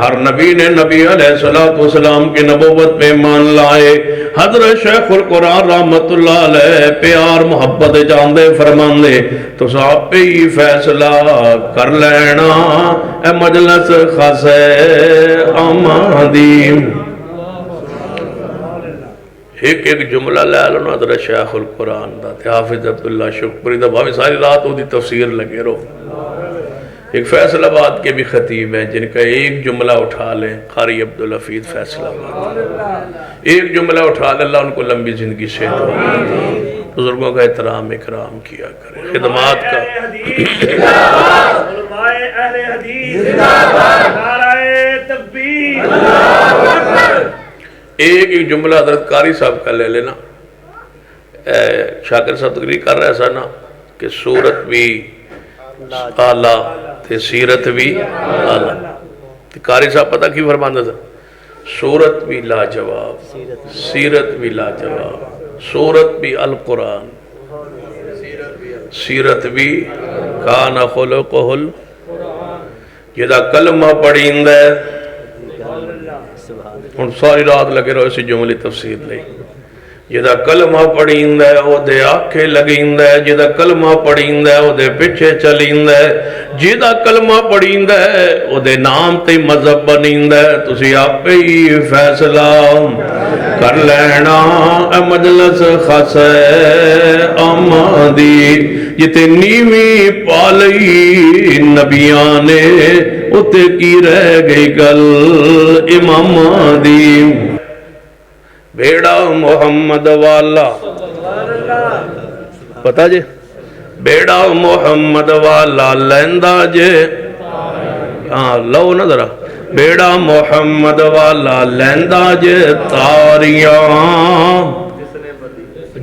ہر نبی نے نبی علیہ السلام کی نبوت پہ مان لائے. حضرت شیخ القرآن رحمت اللہ علیہ پیار محبت جاندے فرمان دے تو صاحب پہ ہی فیصلہ کر لینا اے مجلس خاصے آمادی. ایک جملہ لے لو نا حضرت شیخ القرآن دا تے حافظ عبداللہ شکری دا بھاوی ساری رات ہو دی تفسیر لگے رو. ایک فیصل آباد کے بھی خطیب ہیں جن کا ایک جملہ اٹھا لیں قاری عبدالحفیظ فیصل آباد, ایک جملہ اٹھا لیں اللہ ان کو لمبی زندگی سے بزرگوں کا احترام اکرام کیا کرے. خدمات کا علماء اہل حدیث نعرہ تکبیر. ایک جملہ حضرت قاری صاحب کا لے لینا. شاکر صاحب تقریر کر رہا ایسا نا کہ صورت بھی اعلیٰ تے سیرت بھی اعلیٰ. قاری صاحب پتہ کی فرماندہ تھا صورت بھی لاجواب سیرت بھی لاجواب, صورت بھی القرآن سیرت بھی کان خلقہ جدا کلمہ پڑھیں دے. ہن ساری رات لگے رہو اسی جملی تفسیر لئی. جدا کلمہ پڑھیں دے او دے آنکھیں لگیں دے, جدا کلمہ پڑھیں دے او دے پچھے چلیں دے, جدا کلمہ پڑھیں دے او دے نام تے مذہب بنیں دے. تسی آپ ہی فیصلہ کر لینا اے مجلس خاصے آمادی. جتے نیوی پالی نبیان نے اتے کی رہ گئی گل امام دی. بیڑا محمد والا پتا جے بیڑا محمد والا لیندہ جے ہاں لو نا ذرا بیڑا محمد والا لیندہ جے تاریاں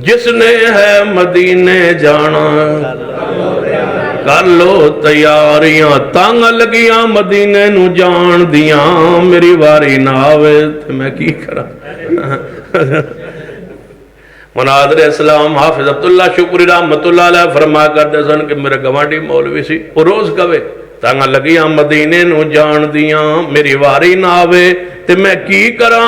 جس نے ہے مدینے جانا کر لو تیاریاں تانگ لگیاں مدینے نو جان دیاں میری واری نہ آوے تے میں کی کرا. مناظر اسلام حافظ عبداللہ شکری رحمت اللہ علیہ فرما کرتے سن کہ میرے گوانڈی مولوی سی وہ روز کہے تانگ لگیاں مدینے نو جان دیاں میری واری نہ آوے تے میں کی کرا.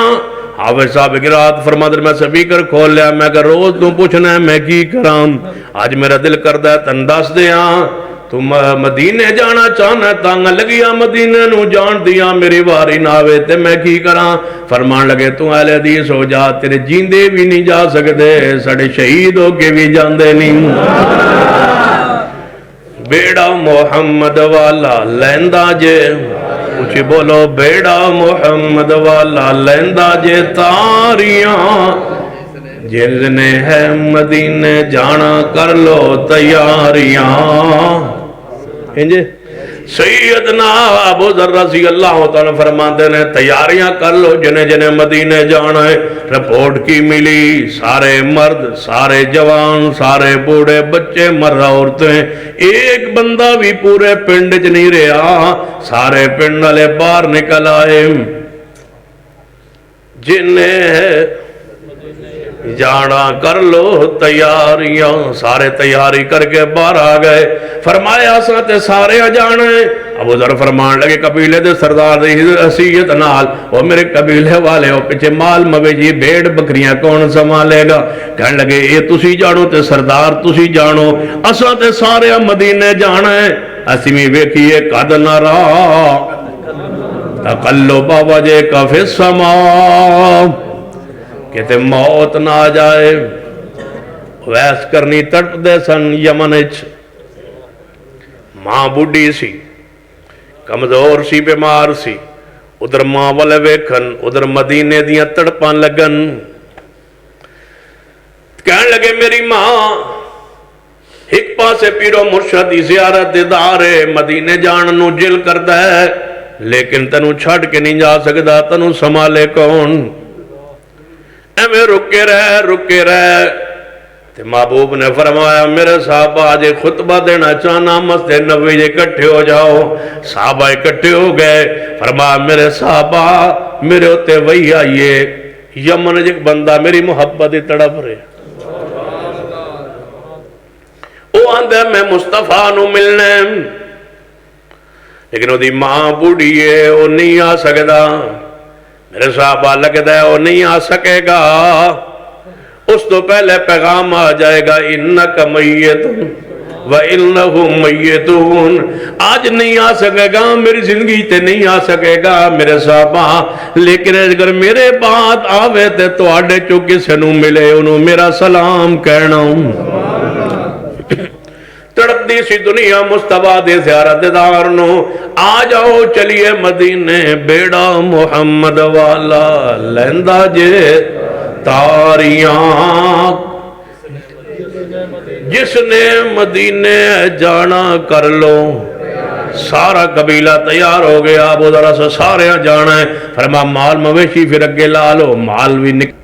حافظ صاحب کی رات فرما در میں سپیکر کھول لیا میں کہ روز تو پوچھنا ہے میں کی کرام. آج میرا دل کردہ ہے تن دس دیاں تم مدینے جانا چاہنا تانگ لگیا مدینے نو جان دیا میری واری ناوے تے میں کی کراں. فرمان لگے تو اہل حدیث ہو جا تیرے جیندے بھی نہیں جا سکتے ساڑھے شہید ہو کے بھی جاندے نہیں. بیڑا محمد والا لیندہ جے کچھ بولو بیڑا محمد والا لیندہ جے تاریاں جس نے ہے مدینے جانا کر لو تیاریاں. سیدنا ابو ذر رضی اللہ تعالیٰ فرماتے ہیں تیاریاں کر لو جنہیں جنہیں مدینے جانا ہے. رپورٹ کی ملی سارے مرد سارے جوان سارے بوڑھے بچے مرہ عورتیں ایک بندہ بھی پورے پنڈ چ نہیں رہا. سارے پنڈ والے باہر نکل آئے جنہیں جانا کر لو تیاریاں. سارے تیاری کر کے باہر آ گئے. فرمایا ساتے سارے جانے. ابو ذر فرمان لگے قبیلے دے سردار دے حیثیت نال وہ میرے قبیلے والے ہو پیچھے مال مویشی بھیڑ بکریاں کون سنبھالے گا. کہنے لگے یہ تسی جانو تے سردار تسی جانو اساں تے سارے مدینے جانا ہے. اسی میں ویکھیے قد نرا تقلب وجهك فی السماء کہتے موت نہ آ جائے. ویس کرنی تڑپ دے سن یمنچ. ماں بڑھی سی کمزور سی بیمار سی. ادھر ماں والے ویکھن ادھر مدینے دیاں تڑپاں لگن. کہنے لگے میری ماں ایک پاسے پیرو مرشد دی زیارت دیدارے مدینے جان نو جل کردہ ہے لیکن تنو چھڑ کے نہیں جا سکتا. تنو سنبھالے کون. میں رکے رہ تے محبوب نے فرمایا میرے صحابہ آج خطبہ دینا چاہنا مسجد نبوی جے اکٹھے ہو جاؤ. صحابہ اکٹھے ہو گئے. فرمایا میرے صحابہ میرے ہوتے وہی آئیے یمن جک بندہ میری محبت تڑپ رہے. او آندھے میں مصطفیٰ نو ملنے لیکن وہ ماں بوڑھی ہے، وہ نہیں آ سکتا۔ میرے صحابہ لگتا ہے وہ نہیں آ سکے گا، اس تو پہلے پیغام آ جائے گا انک میت وَإِنَّهُمْ مَيِّتُونَ۔ آج نہیں آ سکے گا، میری زندگی تے نہیں آ سکے گا میرے صحابہ، لیکن اگر میرے بات آوے تے تو آڈے چو کسے نو ملے انہوں میرا سلام کہنا ہوں۔ تڑپتی سی دنیا مصطفیٰ دے زیارت دار نو، آ جاؤ چلیے مدینے، بیڑا محمد والا لیندہ جے تاریاں۔ جس نے مدینے جانا کر لو، سارا قبیلہ تیار ہو گیا، ابو ذر سے سارے جانا ہے، فرما مال مویشی پھر اگے لالو، مال بھی نکل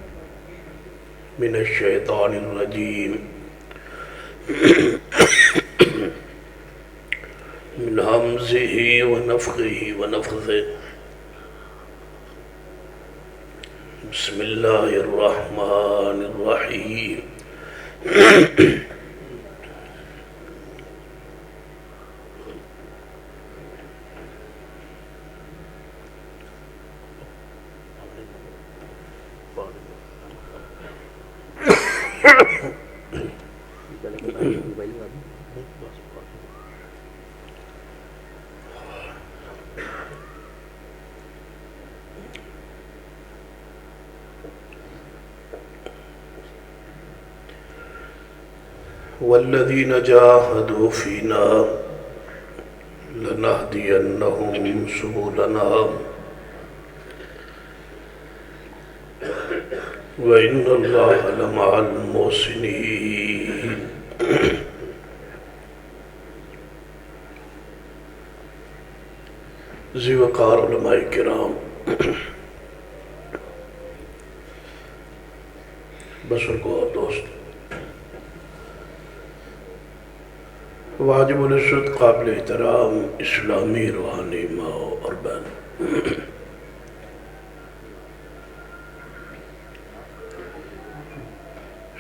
من الشیطان الرجیم من حمزه ونفخه ونفخه بسم اللہ الرحمن الرحیم۔ والذین جاہدوا فینا لنہدینہم سبلنا وَإِنَّ اللَّهَ لَمَعَ الْمُحْسِنِينَ۔ ذی وقار علماء کرام، بسر کو اور دوست، واجب العزت قابل احترام اسلامی روحانی ماں اور بہن،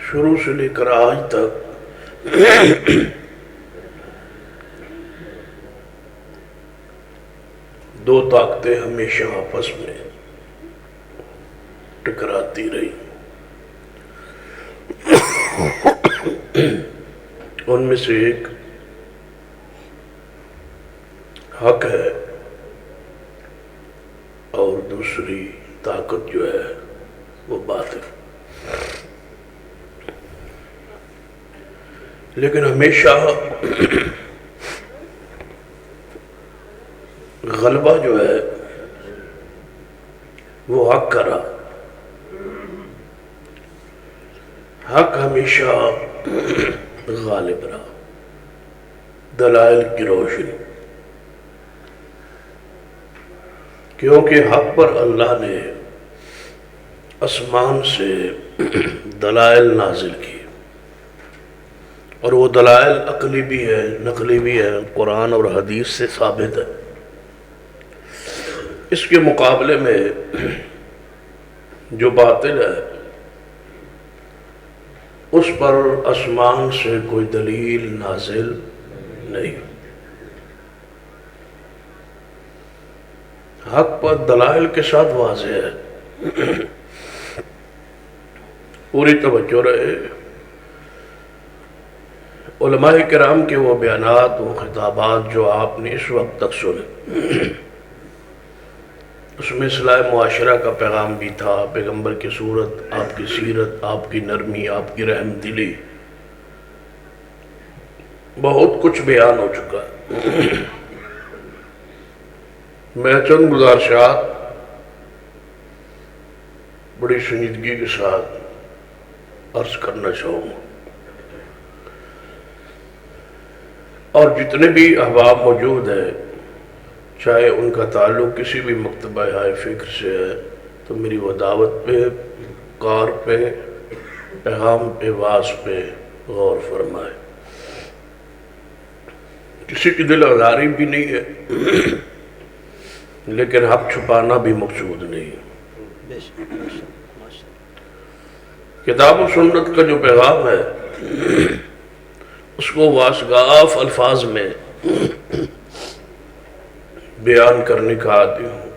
شروع سے لے کر آج تک دو طاقتیں ہمیشہ آپس میں ٹکراتی رہی، ان میں سے ایک حق ہے اور دوسری طاقت جو ہے وہ باطل، لیکن ہمیشہ غلبہ جو ہے وہ حق کا رہا، حق ہمیشہ غالب رہا، دلائل کی روشنی، کیونکہ حق پر اللہ نے آسمان سے دلائل نازل کی، اور وہ دلائل عقلی بھی ہے، نقلی بھی ہے، قرآن اور حدیث سے ثابت ہے۔ اس کے مقابلے میں جو باطل ہے اس پر آسمان سے کوئی دلیل نازل نہیں، حق پر دلائل کے ساتھ واضح ہے۔ پوری توجہ رہے، علماء کرام کے وہ بیانات، وہ خطابات جو آپ نے اس وقت تک سنے، اس میں اصلاح معاشرہ کا پیغام بھی تھا، پیغمبر کی صورت، آپ کی سیرت، آپ کی نرمی، آپ کی رحم دلی، بہت کچھ بیان ہو چکا ہے۔ میں چند گزارشات بڑی سنجیدگی کے ساتھ عرض کرنا چاہوں گا، اور جتنے بھی احباب موجود ہیں، چاہے ان کا تعلق کسی بھی مکتبہ ہائے فکر سے ہے، تو میری وہ دعوت پہ، کار پہ، پیغام پہ، واز پہ غور فرمائے۔ کسی کی دل آزاری بھی نہیں ہے، لیکن حق چھپانا بھی مقصود نہیں ہے۔ کتاب و سنت کا جو پیغام ہے اس کو واشگاف الفاظ میں بیان کرنے کا عادی ہوں،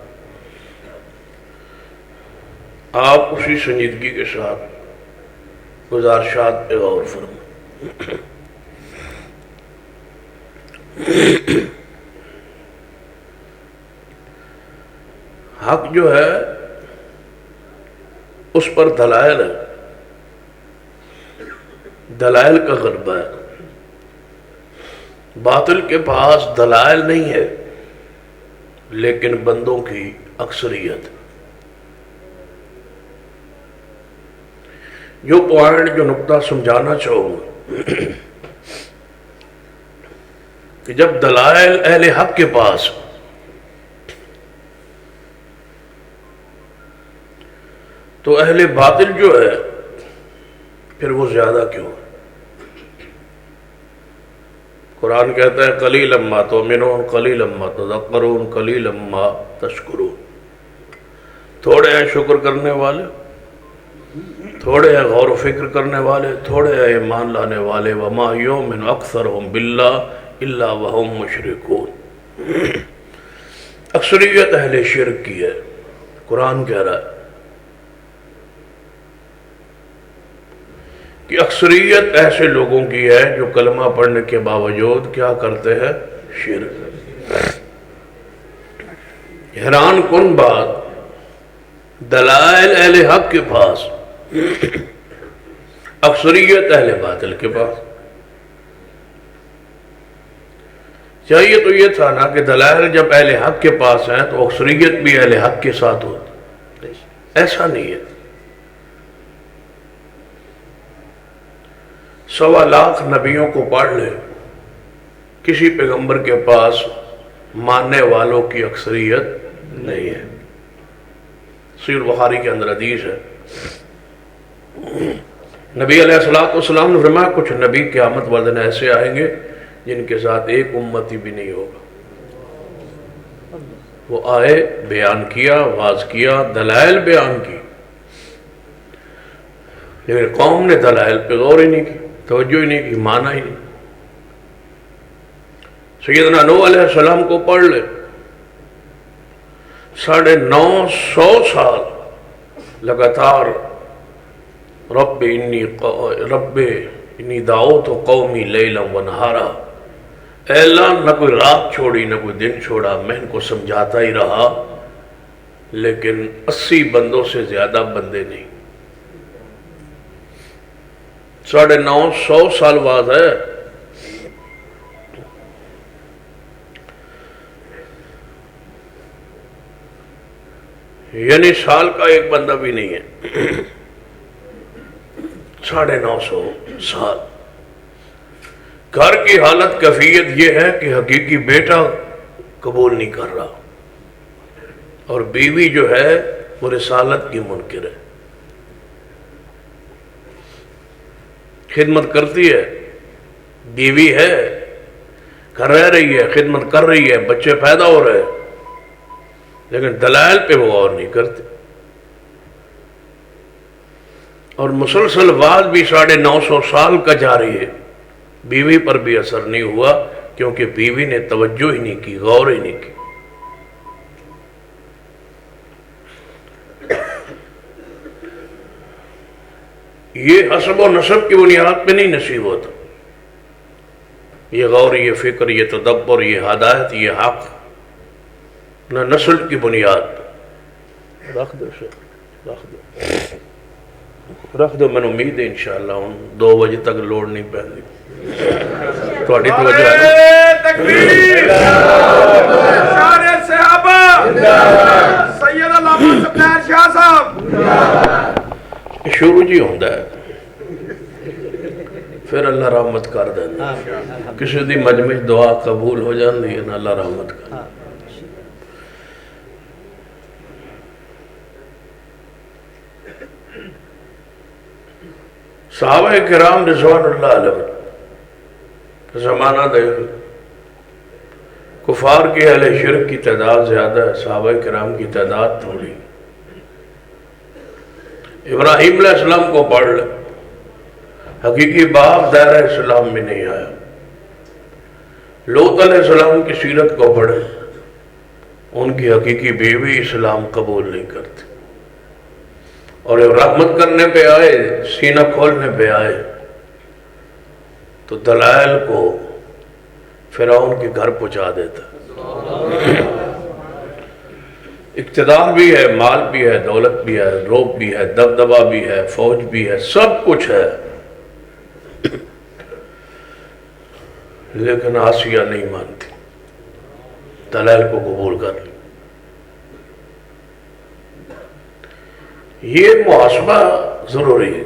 آپ اسی سنجیدگی کے ساتھ گزارشات پہ غور فرمائیں۔ حق جو ہے اس پر دلائل ہے، دلائل کا غلبہ ہے۔ باطل کے پاس دلائل نہیں ہے لیکن بندوں کی اکثریت۔ جو پوائنٹ، جو نقطہ سمجھانا چاہوں گا کہ جب دلائل اہل حق کے پاس تو اہل باطل جو ہے پھر وہ زیادہ کیوں ہے؟ قرآن کہتا ہے قلیلا ما تؤمنون قلیلا ما تذکرون قلیلا ما تشکرون۔ تھوڑے ہیں شکر کرنے والے، تھوڑے ہیں غور و فکر کرنے والے، تھوڑے ہیں ایمان لانے والے۔ وما یؤمن اکثرهم باللہ الا وهم مشرکون۔ اکثریت اہل شرک کی ہے۔ قرآن کہہ رہا ہے کہ اکثریت ایسے لوگوں کی ہے جو کلمہ پڑھنے کے باوجود کیا کرتے ہیں؟ شرک۔ حیران کن بات، دلائل اہل حق کے پاس، اکثریت اہل باطل کے پاس۔ چاہیے تو یہ تھا نا کہ دلائل جب اہل حق کے پاس ہیں تو اکثریت بھی اہل حق کے ساتھ ہوتی، ایسا نہیں ہے۔ 1.25 لاکھ نبیوں کو پڑھ لے، کسی پیغمبر کے پاس ماننے والوں کی اکثریت نہیں ہے۔ صحیح بخاری کے اندر حدیث ہے، نبی علیہ السلام نے فرمایا کچھ نبی قیامت والے دن ایسے آئیں گے جن کے ساتھ ایک امتی بھی نہیں ہوگا۔ وہ آئے، بیان کیا، واز کیا، دلائل بیان کی، لیکن قوم نے دلائل پہ غور ہی نہیں کی، توجہ ہی نہیں کی، مانا ہی نہیں۔ سیدنا نوح علیہ السلام کو پڑھ لے، 950 سال لگاتار رب انی دعوت قومی لیلا ونہارا، اے اللہ نہ کوئی رات چھوڑی نہ کوئی دن چھوڑا، میں ان کو سمجھاتا ہی رہا، لیکن 80 بندوں سے زیادہ بندے نہیں۔ 950 سال بعد ہے۔ یعنی سال کا ایک بندہ بھی نہیں ہے، 950 سال۔ گھر کی حالت کیفیت یہ ہے کہ حقیقی بیٹا قبول نہیں کر رہا، اور بیوی جو ہے وہ رسالت کی منکر ہے۔ خدمت کرتی ہے، بیوی ہے، گھر رہ رہی ہے، خدمت کر رہی ہے، بچے پیدا ہو رہے ہیں، لیکن دلائل پہ وہ غور نہیں کرتے۔ اور مسلسل واز بھی 950 سال کا جاری ہے، بیوی پر بھی اثر نہیں ہوا، کیونکہ بیوی نے توجہ ہی نہیں کی، غور ہی نہیں کی۔ یہ حسب و نسب کی بنیاد پہ نہیں نصیب ہوتا، یہ غور، یہ فکر، یہ تدبر، یہ ہدایت، یہ حق نہ نسل کی بنیاد پہ۔ رکھ دو سر، رکھ دو، میں امید ہے انشاءاللہ 2 بجے تک لوڑ نہیں پہنی تھوڑی توجہ ہے۔ تکبیر، شان صحابہ، سید علامہ سبزیر شاہ صاحب۔ شروع جی ہوندہ ہے، پھر اللہ رحمت کر دینا۔ کسی دی مجمع دعا قبول ہو جاندی ہے نا، اللہ رحمت کر۔ صحابہ کرام رضوان اللہ علیہ زمانہ دیکھ، کفار کی اہل شرک کی تعداد زیادہ ہے، صحابہ کرام کی تعداد تھوڑی۔ ابراہیم علیہ السلام کو پڑھ لے، حقیقی باپ دائرہ اسلام میں نہیں آیا۔ لوط علیہ السلام کی سیرت کو پڑھے، ان کی حقیقی بیوی اسلام قبول نہیں کرتی، اور جب رحمت کرنے پہ آئے، سینہ کھولنے پہ آئے، تو دلائل کو فرعون کے گھر پہنچا دیتا۔ اقتدار بھی ہے، مال بھی ہے، دولت بھی ہے، روب بھی ہے، دبدبہ بھی ہے، فوج بھی ہے، سب کچھ ہے، لیکن آسیہ نہیں مانتی، دلائل کو قبول کر لی۔ یہ محاسبہ ضروری ہے،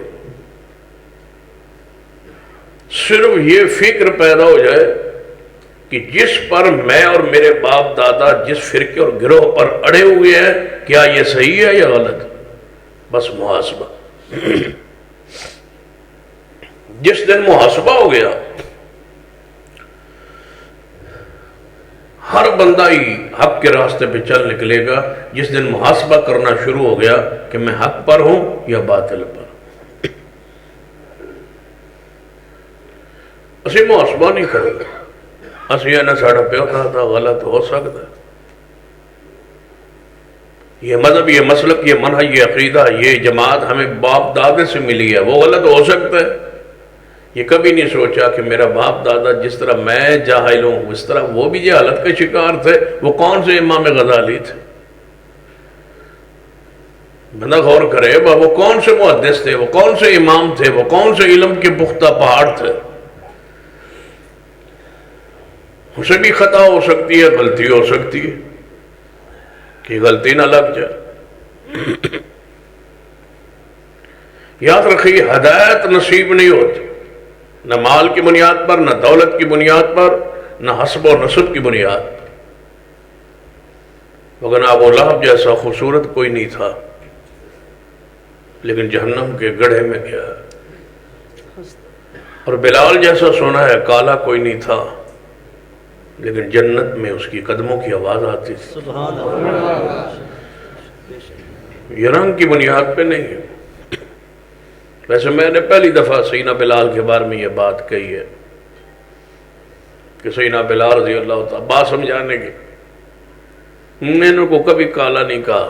صرف یہ فکر پیدا ہو جائے کہ جس پر میں اور میرے باپ دادا جس فرقے اور گروہ پر اڑے ہوئے ہیں، کیا یہ صحیح ہے یا غلط؟ بس محاسبہ۔ جس دن محاسبہ ہو گیا، ہر بندہ ہی حق کے راستے پہ چل نکلے گا۔ جس دن محاسبہ کرنا شروع ہو گیا کہ میں حق پر ہوں یا باطل پر، اسی محاسبہ نہیں کرے گا۔ اسی نہ ساڑھا پیو تھا غلط ہو سکتا ہے، یہ مذہب، یہ مسلک، یہ منہج، یہ عقیدہ، یہ جماعت ہمیں باپ دادے سے ملی ہے، وہ غلط ہو سکتا ہے۔ یہ کبھی نہیں سوچا کہ میرا باپ دادا جس طرح میں جاہل ہوں اس طرح وہ بھی جہالت کے شکار تھے۔ وہ کون سے امام غزالی تھے؟ بندہ غور کرے، وہ کون سے محدث تھے، وہ کون سے امام تھے، وہ کون سے علم کے پختہ پہاڑ تھے۔ اسے بھی خطا ہو سکتی ہے، غلطی ہو سکتی ہے، کہ غلطی نہ لگ جائے۔ یاد رکھیے، ہدایت نصیب نہیں ہوتی نہ مال کی بنیاد پر، نہ دولت کی بنیاد پر، نہ حسب و نسب کی بنیاد پر۔ مگر ابو لہب جیسا خوبصورت کوئی نہیں تھا، لیکن جہنم کے گڑھے میں گیا۔ اور بلال جیسا سونا ہے کالا کوئی نہیں تھا، لیکن جنت میں اس کی قدموں کی آواز آتی تھی۔ سبحان اللہ۔ یہ رنگ کی بنیاد پہ نہیں ہے۔ ویسے میں نے پہلی دفعہ سیدنا بلال کے بارے میں یہ بات کہی ہے کہ سیدنا بلال رضی اللہ تعالیٰ، بات سمجھانے کی، میں نے کو کبھی کالا نہیں کہا۔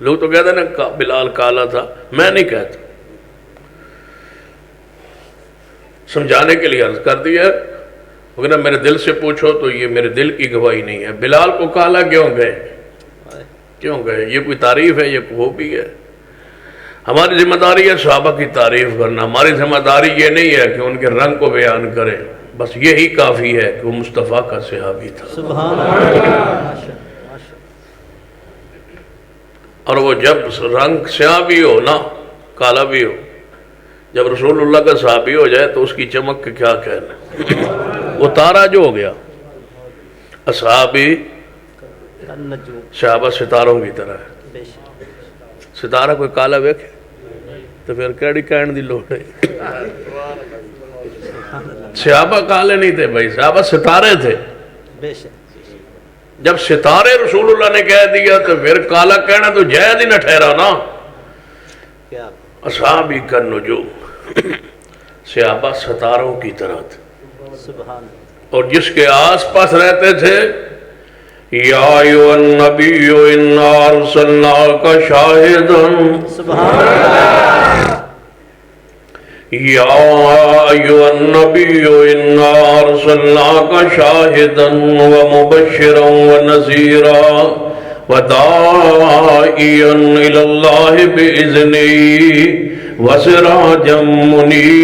لوگ تو کہتے ہیں نا بلال کالا تھا، میں نہیں کہتا، سمجھانے کے لیے عرض کر دیا۔ اگر میرے دل سے پوچھو تو یہ میرے دل کی گواہی نہیں ہے۔ بلال کو کالا کیوں گئے؟ یہ کوئی تعریف ہے؟ یہ وہ بھی ہے۔ ہماری ذمہ داری ہے صحابہ کی تعریف کرنا، ہماری ذمہ داری یہ نہیں ہے کہ ان کے رنگ کو بیان کریں، بس یہی کافی ہے کہ وہ مصطفیٰ کا صحابی تھا۔ سبحان اللہ۔ اور وہ جب رنگ سیاہ بھی ہو نا، کالا بھی ہو، جب رسول اللہ کا صحابی ہو جائے تو اس کی چمک کے کیا کہنا۔ وہ تارا جو ہو گیا، اصحابی صحابہ ستاروں کی طرح ہے۔ ستارہ کوئی کالا ویکھے تو پھر کیڑی کہن دی لوڑ ہے؟ صحابہ کالے نہیں تھے بھائی، صحابہ ستارے تھے۔ جب ستارے رسول اللہ نے کہہ دیا تو پھر کالا کہنا تو جائز ہی نہ ٹھہرا نا۔ اصحابی کا نجوم، صحابہ ستاروں کی طرح تھے، اور جس کے آس پاس رہتے تھے، یا ایھا النبی انا ارسلناک شاہدا، یا ایھا النبی انا ارسلناک شاہدا ومبشرا ونذیرا وداعیا الی اللہ باذنہ وسراجا منیرا۔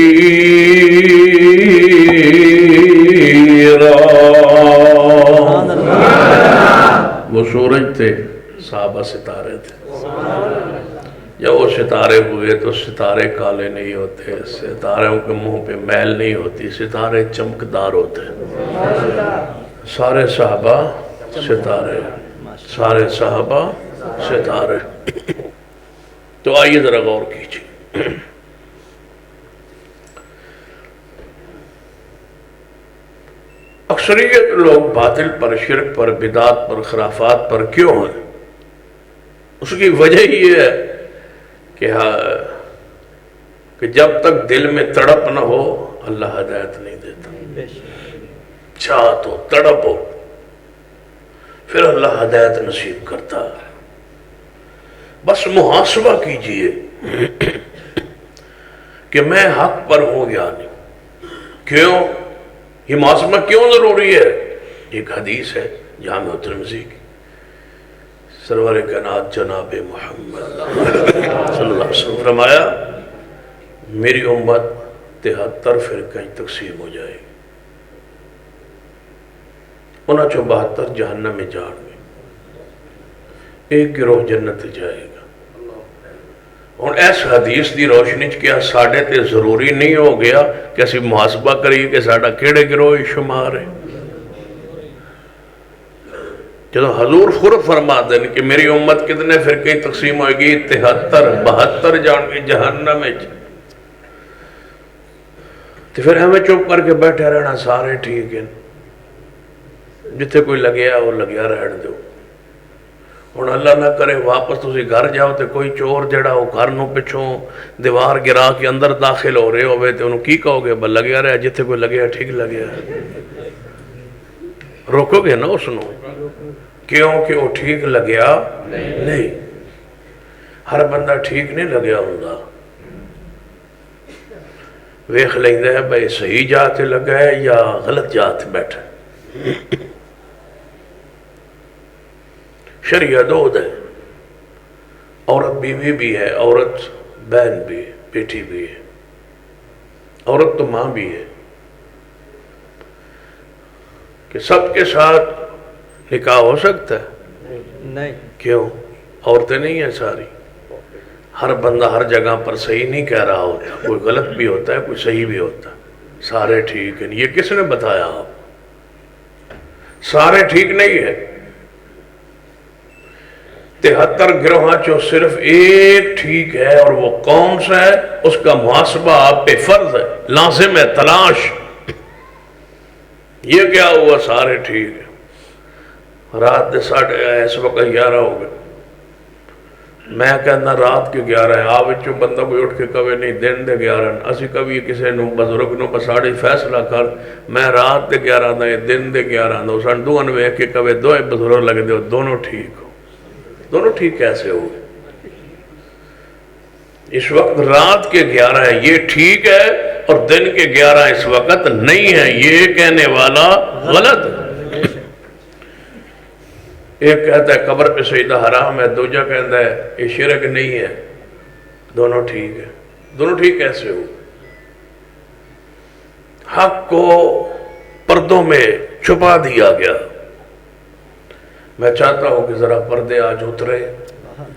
وہ سورج تھے، صحابہ ستارے تھے۔ جب وہ ستارے ہوئے تو ستارے کالے نہیں ہوتے، ستاروں کے منہ پہ میل نہیں ہوتی، ستارے چمکدار ہوتے۔ سارے صحابہ ستارے، سارے صحابہ ستارے۔ تو آئیے ذرا غور کیجیے، اکثریت لوگ باطل پر، شرک پر، بدعات پر، خرافات پر کیوں ہیں؟ اس کی وجہ یہ ہے کہ جب تک دل میں تڑپ نہ ہو اللہ ہدایت نہیں دیتا۔ چاہ تو تڑپ ہو، پھر اللہ ہدایت نصیب کرتا ہے۔ بس محاسبہ کیجئے کہ میں حق پر ہوں یا نہیں۔ کیوں یہ محاسبہ کیوں ضروری ہے؟ ایک حدیث ہے جامع ترمذی کی، سرور کائنات جناب محمد صلی اللہ علیہ وسلم فرمایا میری امت 73 فرقہ تقسیم ہو جائے گی، انہاں چو 72 جہنم میں جان گے، ایک گروہ جنت جائے گا۔ اور اس حدیث دی روشنی کیا ساڑھے تے ضروری نہیں ہو گیا کہ اسی محاسبہ کریے کہ ساڑھا کیڑے گروہ شمار ہے؟ جب حضور خود فرما دیں کہ میری امت کتنے فرقے تقسیم ہوئے گی، 73 72 جان گے جہنم میں، تو پھر ہمیں چپ کر کے بیٹھے رہنا سارے ٹھیک ہیں، جتنے کوئی لگیا وہ لگیا رہن دو۔ اور اللہ نہ کرے واپس تسی گھر جاؤ تو کوئی چور جڑا وہ گھر نو پچھوں دیوار گرا کے اندر داخل ہو رہے ہوئے تو انہوں کی کہو گے بل لگیا رہا جتنے کوئی لگیا ٹھیک لگیا، روکو گے نا اس نو، کیونکہ وہ ٹھیک لگیا نہیں، ہر بندہ ٹھیک نہیں لگیا ہوگا، ویخ لیندے ہے بھئی صحیح جاتے لگا ہے یا غلط جاتے بیٹھا۔ شریعہ دو ہے، عورت بیوی بھی ہے، عورت بہن بھی ہے، بیٹی بھی ہے، عورت تو ماں بھی ہے، کہ سب کے ساتھ نکاح ہو سکتا ہے؟ نہیں۔ کیوں؟ عورتیں نہیں ہیں ساری، ہر بندہ ہر جگہ پر صحیح نہیں کہہ رہا ہوتا، کوئی غلط بھی ہوتا ہے کوئی صحیح بھی ہوتا ہے، سارے ٹھیک ہیں۔ یہ کس نے بتایا آپ؟ سارے ٹھیک نہیں ہے، 73 گروہاں چو صرف ایک ٹھیک ہے، اور وہ کون سا ہے؟ اس کا محاسبہ آپ پہ فرض ہے، لازم ہے، تلاش۔ یہ کیا ہوا سارے ٹھیک ہے، رات دے 11:30 اس وقت 11 ہو گئے، میں کہنا رات کے 11 ہے، آپ اچھو بندہ کوئی اٹھ کے کبھی نہیں دن دے 11 اسی کبھی کسی نو بزرگ نو بساڑی فیصلہ کر میں رات دے 11 دا دن دے 11 دا سن دو انوے کے کبھی دو بزرگ لگ دے دونوں ٹھیک ہو، دونوں ٹھیک کیسے ہو؟ اس وقت رات کے 11 ہے یہ ٹھیک ہے، اور دن کے 11 اس وقت نہیں ہے، یہ کہنے والا غلط ہے۔ ایک کہتا ہے قبر پہ سجدہ حرام ہے، دوجہ کہتا ہے یہ شرک نہیں ہے، دونوں ٹھیک ہے، دونوں ٹھیک کیسے ہو؟ حق کو پردوں میں چھپا دیا گیا۔ میں چاہتا ہوں کہ ذرا پردے آج اترے،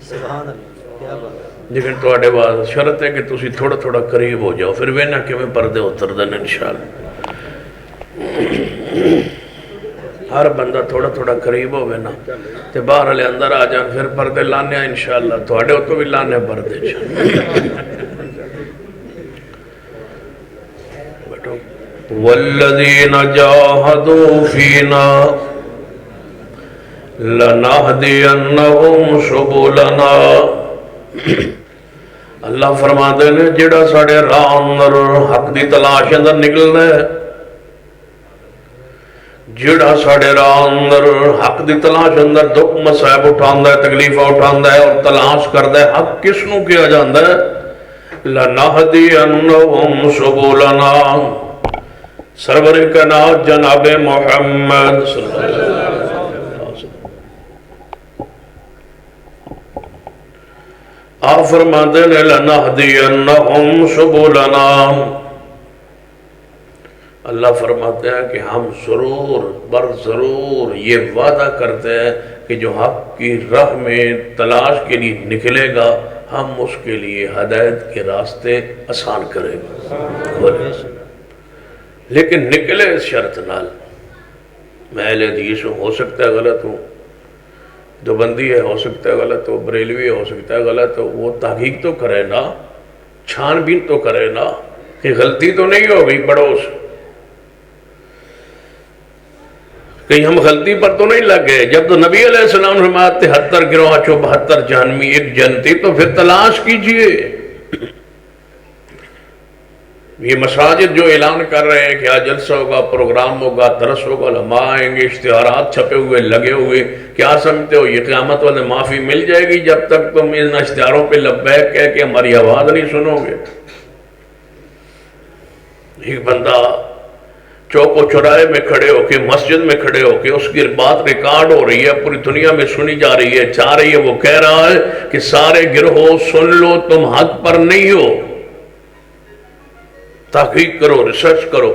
سبحان اللہ، کیا بات ہے۔ لیکن تواڈے بعد شرط ہے کہ تسی تھوڑا تھوڑا قریب ہو جاؤ، پھر وینا کہ میں پردے اتر دن انشاءاللہ۔ ہر بندہ تھوڑا تھوڑا قریب ہو نا تے باہر والے اندر آ جان، پھر پردے لانے انشاءاللہ، تواڈے اتوں بھی لانے پردے بیٹھو۔ والذین جاہدوا فینا لنہدینہم سبلنا، اللہ فرماتے ہیں جڑا ساڑے راہ اندر حق دی تلاش اندر نکلنا ہے، جڑا ساڑے راہ اندر حق دی تلاش اندر دکھ مسائب اٹھاندہ ہے، تکلیفہ اٹھاندہ ہے اور تلاش کردہ ہے، حق کس نو کیا جاندہ ہے؟ لنہدینہم سبلنا، سرور کائنات جناب محمد صلی اللہ علیہ وسلم آپ فرماتے ہیں لنہدینہم سبلنا، اللہ فرماتے ہیں کہ ہم ضرور بر ضرور یہ وعدہ کرتے ہیں کہ جو حق کی راہ میں تلاش کے لیے نکلے گا ہم اس کے لیے ہدایت کے راستے آسان کریں گے، لیکن نکلے اس شرط نال۔ میں اہل حدیث ہوں، ہو سکتا ہے غلط ہوں، جو بندی ہے ہو سکتا ہے غلط ہو، بریلوی ہو سکتا ہے غلط ہو، وہ تحقیق تو کرے نا، چھان بین تو کرے نا کہ غلطی تو نہیں ہو گئی پڑوس، کہیں ہم غلطی پر تو نہیں لگ گئے۔ جب تو نبی علیہ السلام فرماتے 73 گروہ چو 72 جہنمی ایک جنتی، تو پھر تلاش کیجئے۔ یہ مساجد جو اعلان کر رہے ہیں کہ آج جلسہ ہوگا، پروگرام ہوگا، درس ہوگا، علماء آئیں گے، اشتہارات چھپے ہوئے لگے ہوئے، کیا سمجھتے ہو یہ قیامت والے معافی مل جائے گی جب تک تم ان اشتہاروں پہ لبیک کہہ کے ہماری آواز نہیں سنو گے؟ ایک بندہ چوک و چوراہے میں کھڑے ہو کے، مسجد میں کھڑے ہو کے، اس کی بات ریکارڈ ہو رہی ہے، پوری دنیا میں سنی جا رہی ہے، چاہ رہی ہے، وہ کہہ رہا ہے کہ سارے گروہ سن لو، تم حق پر نہیں ہو، تحقیق کرو، ریسرچ کرو۔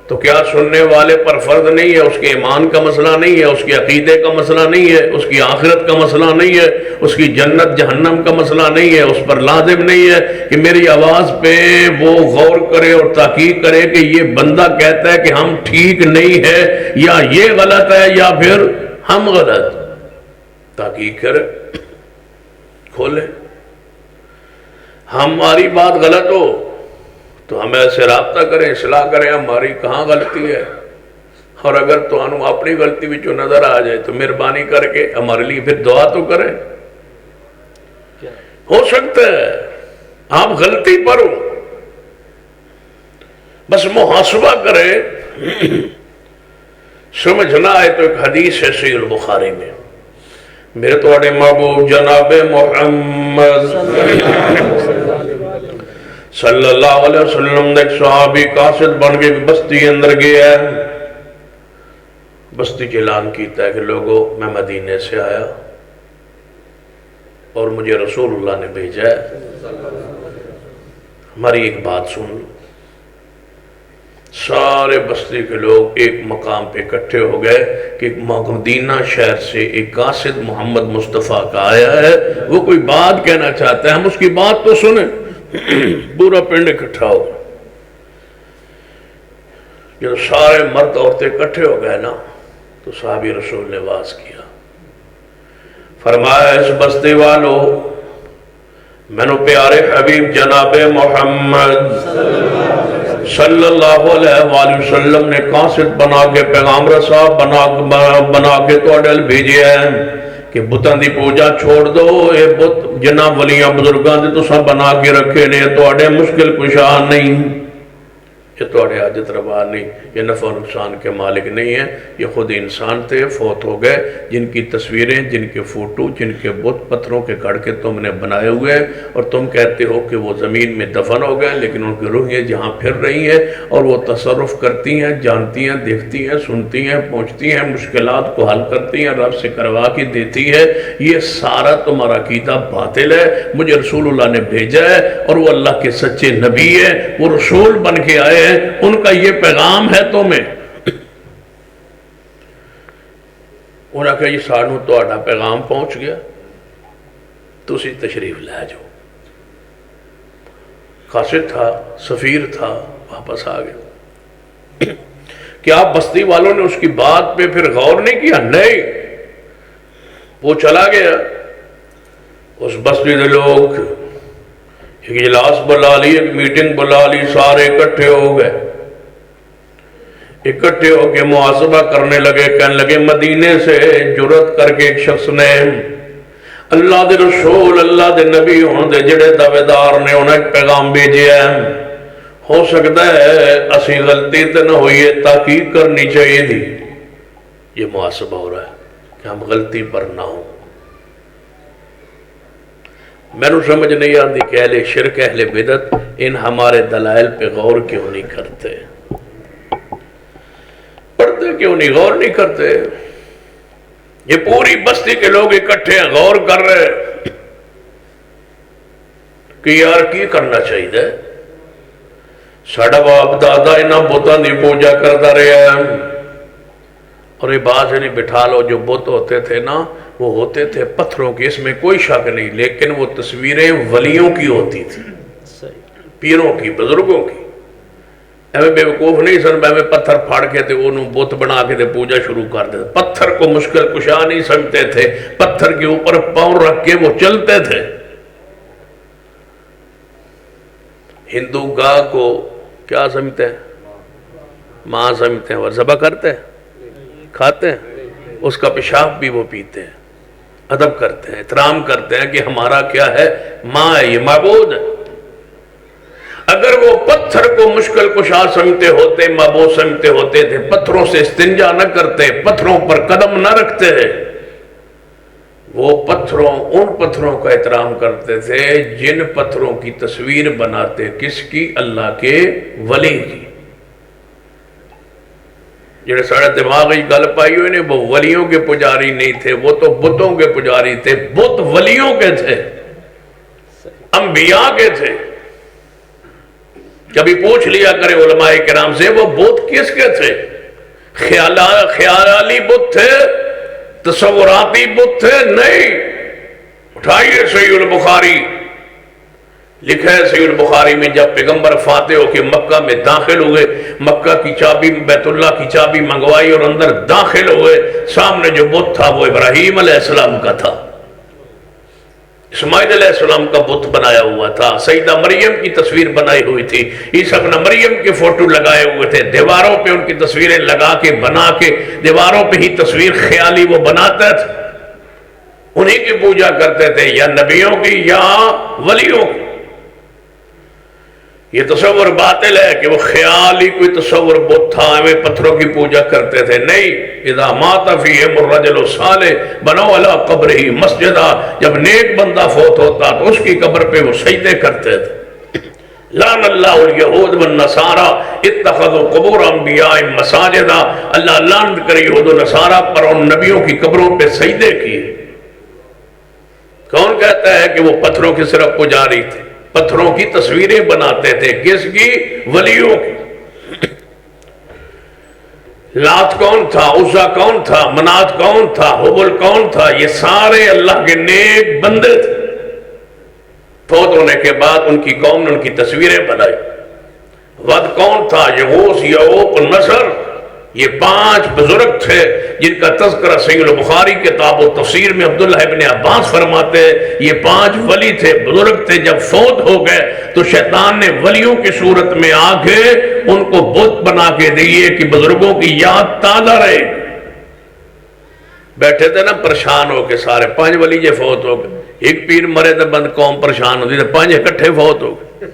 تو کیا سننے والے پر فرض نہیں ہے؟ اس کے ایمان کا مسئلہ نہیں ہے، اس کے عقیدے کا مسئلہ نہیں ہے، اس کی آخرت کا مسئلہ نہیں ہے، اس کی جنت جہنم کا مسئلہ نہیں ہے، اس پر لازم نہیں ہے کہ میری آواز پہ وہ غور کرے اور تحقیق کرے کہ یہ بندہ کہتا ہے کہ ہم ٹھیک نہیں ہے، یا یہ غلط ہے، یا پھر ہم غلط؟ تحقیق کرے، کھولے، ہماری بات غلط ہو تو ہمیں ایسے رابطہ کریں، اصلاح کریں ہماری کہاں غلطی ہے، اور اگر تو انہوں اپنی غلطی بھی جو نظر آ جائے تو مہربانی کر کے ہمارے لیے پھر دعا تو کریں۔ ہو سکتا ہے آپ غلطی پر ہو، بس محاسبہ کرے، سمجھنا ہے۔ تو ایک حدیث ہے صحیح البخاری میں، میرے توڑے محبوب جناب محمد صلی اللہ علیہ وسلم نے ایک صحابی قاصد بن کے بستی اندر گیا ہے، بستی اعلان کیتا ہے کہ لوگوں میں مدینے سے آیا اور مجھے رسول اللہ نے بھیجا ہے، ہماری ایک بات سن لو۔ سارے بستی کے لوگ ایک مقام پہ اکٹھے ہو گئے کہ مدینہ شہر سے ایک قاصد محمد مصطفیٰ کا آیا ہے، وہ کوئی بات کہنا چاہتا ہے، ہم اس کی بات تو سنیں۔ پورا پنڈ اکٹھا ہو، جب سارے مرد عورتیں اکٹھے ہو گئے نا تو صحابی رسول نے واز کیا، فرمایا اس بستی والو، میں نے پیارے حبیب جناب محمد صلی اللہ علیہ وآلہ وسلم نے قاصد بنا کے، پیغام رسا بنا کے تو اڈل بھیجے ہیں کہ بتاں دی پوجا چھوڑ دو، اے بت جنہ ولیاں بزرگاں دے تو سب بنا کے رکھے نے، تو اڈے مشکل کشا نہیں، یہ تو اڈے حاجت روا نہیں، یہ نفع و نقصان کے مالک نہیں ہے، یہ خود انسان تھے، فوت ہو گئے، جن کی تصویریں، جن کے فوٹو، جن کے بت پتھروں کے گھڑ کے تم نے بنائے ہوئے ہیں، اور تم کہتے ہو کہ وہ زمین میں دفن ہو گئے، لیکن ان کی روحیں جہاں پھر رہی ہیں اور وہ تصرف کرتی ہیں، جانتی ہیں، دیکھتی ہیں، سنتی ہیں، پہنچتی ہیں، مشکلات کو حل کرتی ہیں، رب سے کروا کے دیتی ہے۔ یہ سارا تمہارا عقیدہ باطل ہے، مجھے رسول اللہ نے بھیجا ہے اور وہ اللہ کے سچے نبی ہے، وہ رسول بن کے آئے، ان کا یہ پیغام ہے تمہیں۔ انہوں نے کہا یہ سانو تو آڈا پیغام پہنچ گیا، تسی تشریف لے جاؤ۔ قاصد تھا، سفیر تھا، واپس آ گیا۔ کیا بستی والوں نے اس کی بات پہ پھر غور نہیں کیا؟ نہیں، وہ چلا گیا۔ اس بستی کے لوگ ایک اجلاس بلا لی، ایک میٹنگ بلا لی، سارے اکٹھے ہو گئے، اکٹھے ہو کے محاسبہ کرنے لگے، کہنے لگے مدینے سے جرات کر کے ایک شخص نے اللہ دے رسول، اللہ دے نبی ہونے دے جڑے دعوے دار نے انہیں ایک پیغام بھیجے ہیں، ہو سکتا ہے اسی غلطی تے نہ ہوئی ہے، تحقیق کرنی چاہیے تھی۔ یہ محاسبہ ہو رہا ہے کہ ہم غلطی پر نہ ہوں۔ میں نے سمجھ نہیں آتی کہ اہل شرک، اہل بدعت ان ہمارے دلائل پہ غور کیوں نہیں کرتے، پڑھتے کیوں نہیں، غور نہیں کرتے۔ یہ پوری بستی کے لوگ اکٹھے ہیں، غور کر رہے کہ یار کی کرنا چاہیے، ساڑھا باپ دادا انہاں بتاں دی پوجا کرتا رہا ہے، اور یہ بات نہیں بٹھا لو، جو بت ہوتے تھے نا وہ ہوتے تھے پتھروں کی، اس میں کوئی شک نہیں، لیکن وہ تصویریں ولیوں کی ہوتی تھی، پیروں کی، بزرگوں کی۔ ایویں بے وقوف نہیں سن، میں پتھر پھاڑ کے تے انہوں بت بنا کے تے پوجا شروع کر دیتے، پتھر کو مشکل کشا نہیں سمجھتے تھے، پتھر کے اوپر پاؤں رکھ کے وہ چلتے تھے۔ ہندو گاہ کو کیا سمجھتے ہیں؟ ماں سمجھتے ہیں، اور ذبح کرتے ہیں، کھاتے ہیں، اس کا پیشاب بھی وہ پیتے ہیں، ادب کرتے ہیں، احترام کرتے ہیں کہ ہمارا کیا ہے، ماں ہے، یہ معبود ہے۔ اگر وہ پتھر کو مشکل کشا سمجھتے ہوتے، محبوب سمجھتے ہوتے تھے، پتھروں سے استنجا نہ کرتے، پتھروں پر قدم نہ رکھتے، وہ ان پتھروں کا احترام کرتے تھے جن پتھروں کی تصویر بناتے، کس کی؟ اللہ کے ولی کی۔ جڑے سارے دماغ گل پائی ہوئی نے، وہ ولیوں کے پجاری نہیں تھے، وہ تو بتوں کے پجاری تھے۔ بت ولیوں کے تھے، انبیاء کے تھے۔ کبھی پوچھ لیا کرے علماء کرام سے، وہ بت کس کے تھے؟ خیالی بت تھے؟ تصوراتی بت تھے؟ نہیں۔ اٹھائیے صحیح البخاری، لکھا ہے صحیح البخاری میں، جب پیغمبر فاتح ہو کے مکہ میں داخل ہوئے، مکہ کی چابی، بیت اللہ کی چابی منگوائی اور اندر داخل ہوئے، سامنے جو بت تھا وہ ابراہیم علیہ السلام کا تھا، اسماعیل علیہ السلام کا بت بنایا ہوا تھا، سیدہ مریم کی تصویر بنائی ہوئی تھی، عیسیٰ ابن مریم کے فوٹو لگائے ہوئے تھے، دیواروں پہ ان کی تصویریں لگا کے بنا کے، دیواروں پہ ہی تصویر خیالی وہ بناتا تھا، انہی کی پوجا کرتے تھے، یا نبیوں کی یا ولیوں کی۔ یہ تصور باطل ہے کہ وہ خیالی کوئی تصور بت تھا، ہمیں پتھروں کی پوجا کرتے تھے، نہیں۔ اذا مات فیہم الرجل الصالح بنوا علی قبرہ مسجدا، جب نیک بندہ فوت ہوتا تو اس کی قبر پہ وہ سجدے کرتے تھے۔ لعن اللہ الیہود والنصارى اتخذوا قبور انبیاء مساجدا، اللہ لعنت کرے یہود و نصارہ پر ان نبیوں کی قبروں پہ سجدے کیے۔ کون کہتا ہے کہ وہ پتھروں کی صرف پجاری تھے؟ پتھروں کی تصویریں بناتے تھے، کس کی؟ ولیوں کی۔ لات کون تھا؟ عزا کون تھا؟ منات کون تھا؟ حبل کون تھا؟ یہ سارے اللہ کے نیک بندے تھے۔ فوت ہونے کے بعد ان کی قوم نے ان کی تصویریں بنائی۔ ود کون تھا؟ یغوث، یعوق، نصر، یہ 5 بزرگ تھے جن کا تذکرہ صحیح البخاری کتاب و تفسیر میں عبداللہ ابن عباس فرماتے ہیں، یہ 5 ولی تھے، بزرگ تھے۔ جب فوت ہو گئے تو شیطان نے ولیوں کی صورت میں آ کے ان کو بت بنا کے دیے کہ بزرگوں کی یاد تازہ رہے۔ بیٹھے تھے نا پریشان ہو کے سارے، 5 ولی جے فوت ہو گئے، ایک پیر مرے تو بند قوم پریشان ہوتی تھی، 5 اکٹھے فوت ہو گئے۔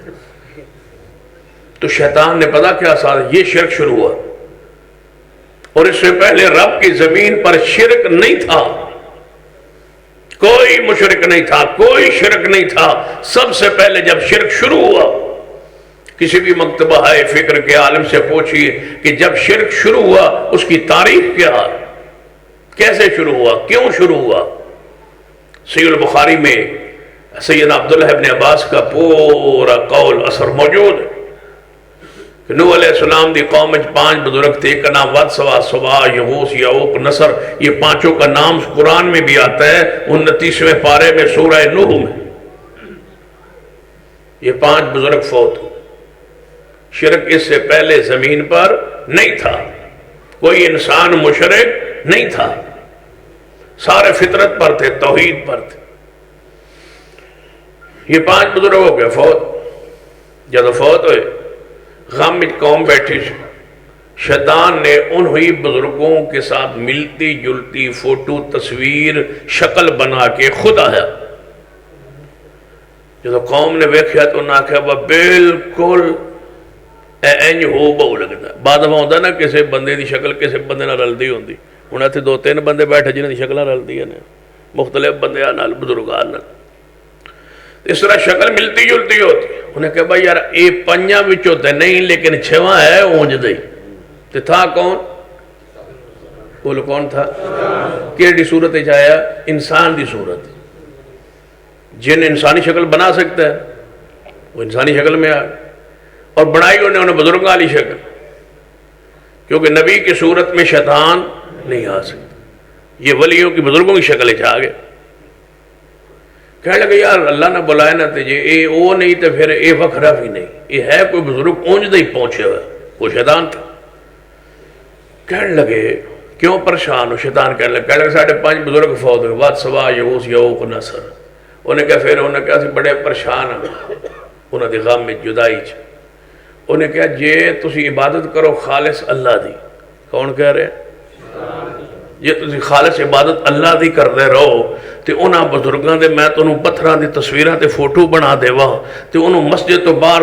تو شیطان نے پتا کیا سارا، یہ شرک شروع ہوا، اور اس سے پہلے رب کی زمین پر شرک نہیں تھا، کوئی مشرک نہیں تھا، کوئی شرک نہیں تھا۔ سب سے پہلے جب شرک شروع ہوا، کسی بھی مکتبہ ہے فکر کے عالم سے پوچھئے کہ جب شرک شروع ہوا اس کی تاریخ کیا، کیسے شروع ہوا، کیوں شروع ہوا؟ صحیح البخاری میں سیدنا عبداللہ ابن عباس کا پورا قول اثر موجود ہے کہ نوح علیہ السلام دی قوم میں 5 بزرگ تھے، ایک کا نام ود، سوا، سوا، یغوث، یعوق، نصر، یہ 5 کا نام قرآن میں بھی آتا ہے 29ویں پارے میں سورہ نوح میں۔ یہ 5 بزرگ فوت ہوئے۔ شرک اس سے پہلے زمین پر نہیں تھا، کوئی انسان مشرک نہیں تھا، سارے فطرت پر تھے، توحید پر تھے۔ یہ 5 بزرگ ہو گئے فوت۔ جب فوت ہوئے، غم میں قوم بیٹھی، شیطان نے انہی بزرگوں کے ساتھ ملتی جلتی فوٹو، تصویر، شکل بنا کے خود آیا۔ جب قوم نے ویکھیا تو نہ کہا وہ بالکل اینج ہو بہو لگتا ہے۔ بعد میں ہوتا نا کسی بندے دی شکل کسی بندے نہ رلدی ہوندی، انہاں تھے 2-3 بندے بیٹھے جنہاں دی شکلیں رلدی ہیں، مختلف بندے نال، بزرگان نال، اس طرح شکل ملتی جلتی ہوتی۔ انہیں کہا بھائی یار اے 5 وچوں تے نہیں لیکن 6واں ہے اونج دئی، تے تھا کون؟ بولو کون تھا؟ کیڑی صورت آیا؟ انسان دی صورت۔ جن انسانی شکل بنا سکتا ہے وہ انسانی شکل میں آ، اور بنائی انہیں بزرگوں والی شکل، کیونکہ نبی کی صورت میں شیطان نہیں آ سکتا، یہ ولیوں کی بزرگوں کی شکل آ گئے۔ کہنے لگے یار اللہ نے بلائے نہ تجھے، اے او نہیں تو پھر اے وکھرا بھی نہیں، یہ ہے کوئی بزرگ اونج دے پہنچے ہوئے، وہ شیطان تھا۔ کہنے لگے کیوں پریشان ہو؟ شیطان کہنے لگے ساڑھے 5 بزرگ فوت ہوئے، ود، سوا، یغوث، یعوق، نصر۔ انہیں کہا پھر انہیں کہا سی بڑے پریشان ہیں، انہیں دی غم میں جدائی چ۔ انہیں کہا جے تسی عبادت کرو خالص اللہ دی، کون کہہ رہے ہیں؟ ਜੇ ਤੁਸੀਂ ਖਾਲਸ ਇਬਾਦਤ ਅੱਲਾ ਦੀ ਕਰਦੇ ਰਹੋ ਤੇ ਉਹਨਾਂ ਬਜ਼ੁਰਗਾਂ ਦੇ ਮੈਂ ਤੁਹਾਨੂੰ ਪੱਥਰਾਂ ਦੀ ਤਸਵੀਰਾਂ ਤੇ ਫੋਟੋ ਬਣਾ ਦੇਵਾਂ ਤੇ ਉਹਨੂੰ ਮਸਜਿਦ ਤੋਂ ਬਾਹਰ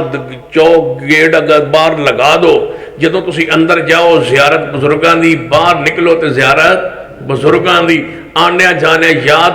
ਚੌਕ ਗੇਟ ਅਗਰ ਬਾਹਰ ਲਗਾ ਦਿਓ, ਜਦੋਂ ਤੁਸੀਂ ਅੰਦਰ ਜਾਓ ਜ਼ਿਆਰਤ ਬਜ਼ੁਰਗਾਂ ਦੀ, ਬਾਹਰ ਨਿਕਲੋ ਤੇ ਜ਼ਿਆਰਤ ਬਜ਼ੁਰਗਾਂ ਦੀ। ਆਨਿਆ ਜਾਣੇ ਯਾਦ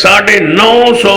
950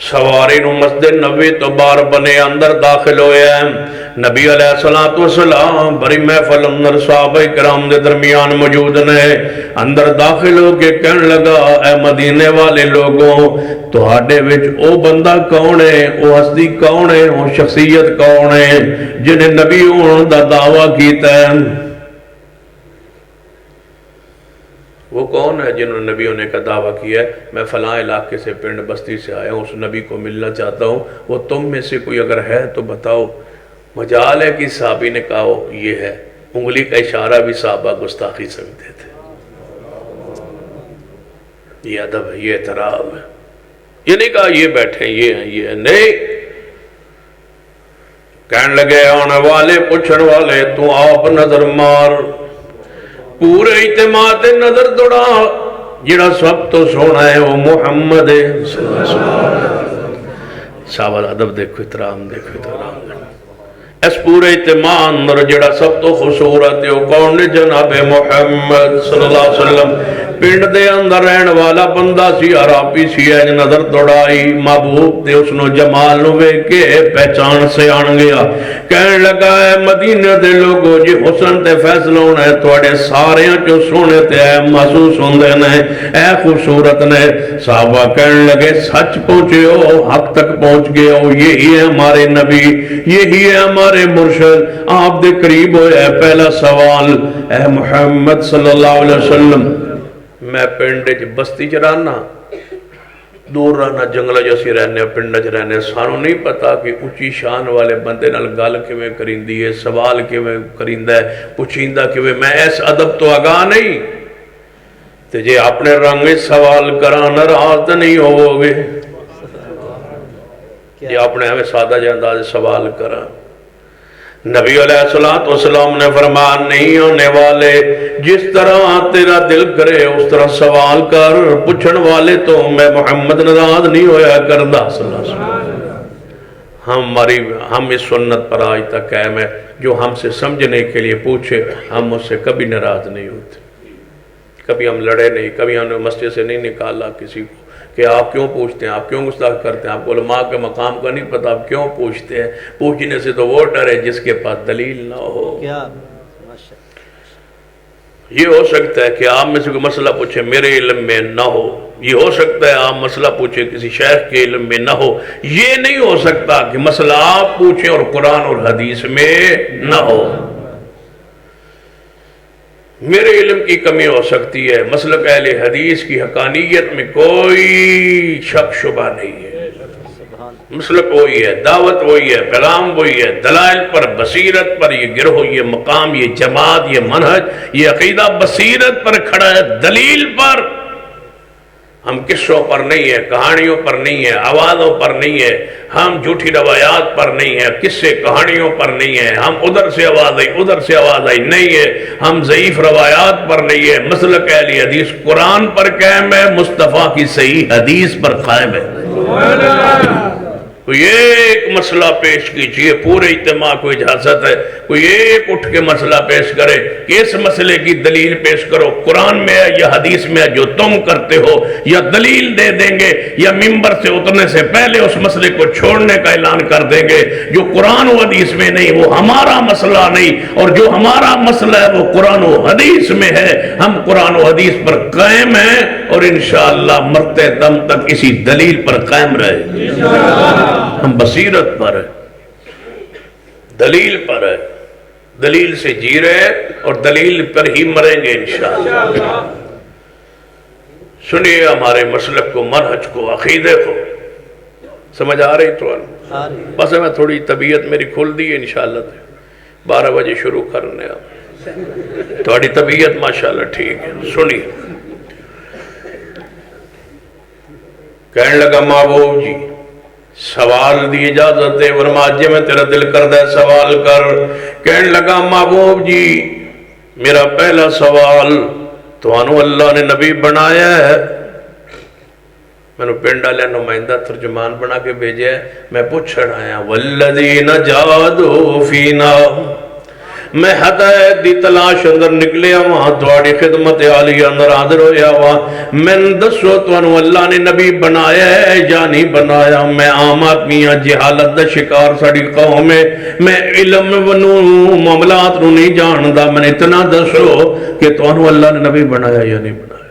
سواری نو مسجد نبی تو باہر بنے اندر داخل ہوئے ہیں. نبی علیہ السلام بڑی محفل اندر صحابہ کرام دے درمیان موجود نے. اندر داخل ہو کے کہنے لگا اے مدینے والے لوگوں تہاڈے وچ او بندہ کون ہے, او ہستی کون ہے, او شخصیت کون ہے جنہیں نبی ہون دا دعویٰ کیتا ہے؟ وہ کون ہے جنہوں نے نبی ہونے کا دعویٰ کیا ہے؟ میں فلاں علاقے سے پنڈ بستی سے آیا ہوں, اس نبی کو ملنا چاہتا ہوں, وہ تم میں سے کوئی اگر ہے تو بتاؤ. مجال ہے کہ صحابی نے کہا یہ ہے. انگلی کا اشارہ بھی صحابہ گستاخی سمجھتے تھے. یہ ادب ہے, یہ احترام ہے. یہ نہیں کہا یہ بیٹھے یہ ہیں یہ ہیں, نہیں. کہنے لگے آنے والے پوچھن والے تو آپ نظر مار, پورے اعتماد نظر دوڑا, جڑا سب تو سونا ہے وہ محمد ہے. صحابہ ادب دیکھو, احترام دیکھو, احترام دیکھو. اس پورے اعتماد اندر جڑا سب تو خوبصورت ہے وہ کون ہے؟ جناب محمد صلی اللہ علیہ وسلم. پنڈ دے اندر رہن والا بندہ سی, عربی سی, ہے نظر دوڑائی محبوب تے اس نو جمال نو ویکھ کے پہچان سے آن گیا. کہنے لگا ہے مدینہ دے لوگو جی حسن تے فیصلہ ہونا ہے تواڈے سارے جو سونے تے اے محسوس ہوندے نے, اے خوبصورت نے. صحابہ کہنے لگے سچ پہنچے ہو, حق تک پہنچ گئے ہو, یہی ہے ہمارے نبی, یہی ہے ہمارے مرشد, آپ دے قریب ہوئے. پہلا سوال اے محمد صلی اللہ علیہ وسلم میں پنڈ بستی چ رہنا, دور رہنا, جنگل جیسی رہنے, پنڈ چ رہنے, سانو نہیں پتا کہ اونچی شان والے بندے نال گل کیویں کریندی ہے, سوال کیویں کریندا ہے, پوچھیندا کیویں. میں اس ادب تو آگاہ نہیں تے جے اپنے رنگ سوال کراں ناراض نہیں ہوو گے, جے اپنے ہمیں سادہ جے انداز سوال کراں. نبی علیہ السلام نے فرمایا نہیں ہونے والے, جس طرح تیرا دل کرے اس طرح سوال کر, پوچھن والے تو میں محمد ناراض نہیں ہویا کردا صلی اللہ علیہ وسلم. ہم اس سنت پر آج تک قائم ہے, جو ہم سے سمجھنے کے لیے پوچھے ہم اس سے کبھی ناراض نہیں ہوتے, کبھی ہم لڑے نہیں, کبھی ہم نے مسجد سے نہیں نکالا کسی کو کہ آپ کیوں پوچھتے ہیں, آپ کیوں گستاخ کرتے ہیں, آپ کو علماء کے مقام کا نہیں پتا, آپ کیوں پوچھتے ہیں. پوچھنے سے تو وہ ڈرے جس کے پاس دلیل نہ ہو. یہ ہو سکتا ہے کہ آپ میں سے کوئی مسئلہ پوچھے میرے علم میں نہ ہو, یہ ہو سکتا ہے آپ مسئلہ پوچھے کسی شیخ کے علم میں نہ ہو. یہ نہیں ہو سکتا کہ مسئلہ آپ پوچھیں اور قرآن اور حدیث میں نہ ہو. میرے علم کی کمی ہو سکتی ہے, مسلک اہل حدیث کی حقانیت میں کوئی شک شبہ نہیں ہے. مسلک وہی ہے, دعوت وہی ہے, پیغام وہی ہے, دلائل پر, بصیرت پر. یہ گروہ, یہ مقام, یہ جماعت, یہ منہج, یہ عقیدہ بصیرت پر کھڑا ہے, دلیل پر. ہم قصوں پر نہیں ہے, کہانیوں پر نہیں ہے, آوازوں پر نہیں ہے, ہم جھوٹی روایات پر نہیں ہے, قصے کہانیوں پر نہیں ہے, ہم ادھر سے آواز آئی ادھر سے آواز آئی نہیں ہے, ہم ضعیف روایات پر نہیں ہے. مسلک اہل حدیث قرآن پر قائم ہے, مصطفیٰ کی صحیح حدیث پر قائم ہے. کوئی ایک مسئلہ پیش کیجئے, پورے اجتماع کو اجازت ہے, کوئی ایک اٹھ کے مسئلہ پیش کرے کہ اس مسئلے کی دلیل پیش کرو, قرآن میں ہے یا حدیث میں ہے جو تم کرتے ہو, یا دلیل دے دیں گے یا منبر سے اترنے سے پہلے اس مسئلے کو چھوڑنے کا اعلان کر دیں گے. جو قرآن و حدیث میں نہیں وہ ہمارا مسئلہ نہیں, اور جو ہمارا مسئلہ ہے وہ قرآن و حدیث میں ہے. ہم قرآن و حدیث پر قائم ہیں اور انشاءاللہ مرتے دم تک اسی دلیل پر قائم رہے. ہم بصیرت پر ہے, دلیل پر ہے, دلیل سے جی رہے اور دلیل پر ہی مریں گے انشاءاللہ. سنیے ہمارے مسلک کو, منہج کو, عقیدے کو. سمجھ آ رہی تو بس میں تھوڑی طبیعت میری کھل دی ہے, انشاءاللہ 12 بجے شروع کرنے. تھوڑی طبیعت ماشاءاللہ ٹھیک ہے. سنیے, کہنے لگا محبوب جی سوال دی اجازت ہے, ورما جی میں تیرا دل کردہ سوال کر. کہنے لگا محبوب جی میرا پہلا سوال, توانو اللہ نے نبی بنایا ہے, میں نے پنڈا لیا نمائندہ ترجمان بنا کے بھیجے ہے, میں پوچھن آیا والذین جادوا فینا میں ہدایت دی تلاش اندر نکلیا وہاں تواڈی خدمت عالی اندر حاضر ہویا وہاں میں دسو تانوں اللہ نے نبی بنایا ہے یا نہیں بنایا؟ میں عام آدمی ہاں، جہالت دا شکار ساڈی قوم ہے، میں علم ونوں معاملات نوں نہیں جاندا، میں اتنا دسو کہ تانوں اللہ نے نبی بنایا یا نہیں بنایا؟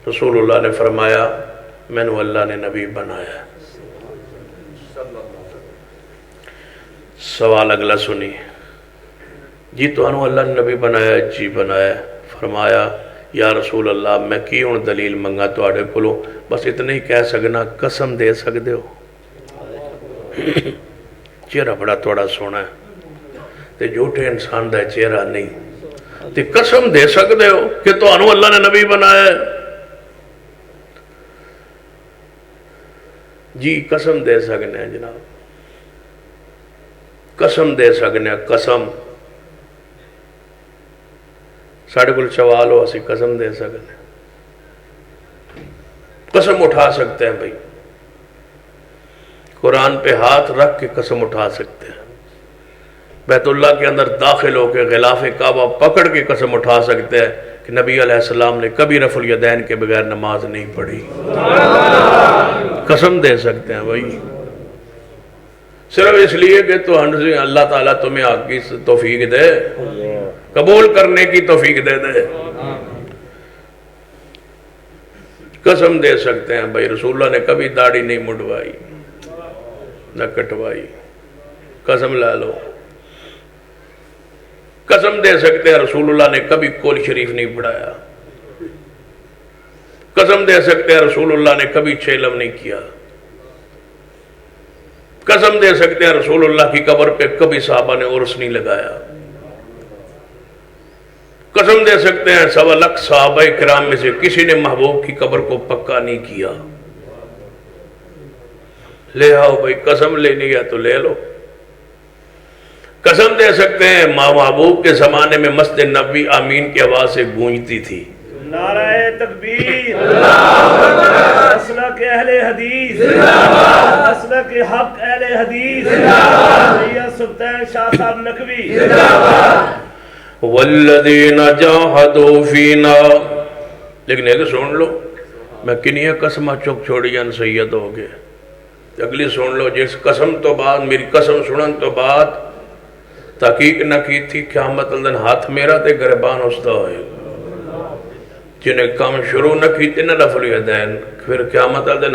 رسول اللہ نے فرمایا مینوں اللہ نے نبی بنایا۔ سوال اگلا سنی، جی تو انہوں اللہ نے نبی بنایا؟ جی بنایا۔ فرمایا یا رسول اللہ میں کی ہوں دلیل منگا تو آڑے کلو؟ بس اتنے ہی کہہ سکنا قسم دے سکتے ہو؟ چہرہ بڑا توڑا سونا ہے تے جھوٹے انسان دا چہرہ نہیں، تے قسم دے سکتے ہو کہ تو انہوں اللہ نے نبی بنایا ہے؟ جی قسم دے سکنے ہیں جناب، قسم دے سکنے ہیں، قسم ساڑھے کل سوال ہو اسی قسم دے سکنے ہیں، قسم اٹھا سکتے ہیں بھائی، قرآن پہ ہاتھ رکھ کے قسم اٹھا سکتے ہیں، بیت اللہ کے اندر داخل ہو کے غلاف کعبہ پکڑ کے قسم اٹھا سکتے ہیں کہ نبی علیہ السلام نے کبھی رفع الیدین کے بغیر نماز نہیں پڑھی، قسم دے سکتے ہیں بھائی، صرف اس لیے کہ تو اللہ تعالیٰ تمہیں آگ کی توفیق دے، قبول کرنے کی توفیق دے دے، قسم دے سکتے ہیں بھائی رسول اللہ نے کبھی داڑھی نہیں مڈوائی نہ کٹوائی، قسم لے لو، قسم دے سکتے ہیں رسول اللہ نے کبھی کول شریف نہیں پڑھایا، قسم دے سکتے ہیں رسول اللہ نے کبھی چیلم نہیں کیا، قسم دے سکتے ہیں رسول اللہ کی قبر پہ کبھی صحابہ نے عرس نہیں لگایا، قسم دے سکتے ہیں 1.25 لاکھ صحابہ کرام میں سے کسی نے محبوب کی قبر کو پکا نہیں کیا۔ لے آؤ بھائی، قسم لینی ہے تو لے لو، قسم دے سکتے ہیں محبوب کے زمانے میں مسجد نبوی آمین کی آواز سے گونجتی تھی، نعرہ تکبیر، مسلک اہل حدیث، مسلک حق اہل حدیث، سید سلطان شاہ صاحب نقوی، والذین جاہدوا فینا۔ لیکن ایک سن لو، میں کنیا قسمہ چک چھوڑیاں سید ہو گئے، اگلی سن لو، جس قسم تو بعد میری قسم سنن تو بعد تحقیق نہ کی تھی قیامت الدن ہاتھ میرا تے گربان استا ہوئے، جنہیں کام شروع نہ کی تے نہ رفع الیدین، پھر قیامت الدن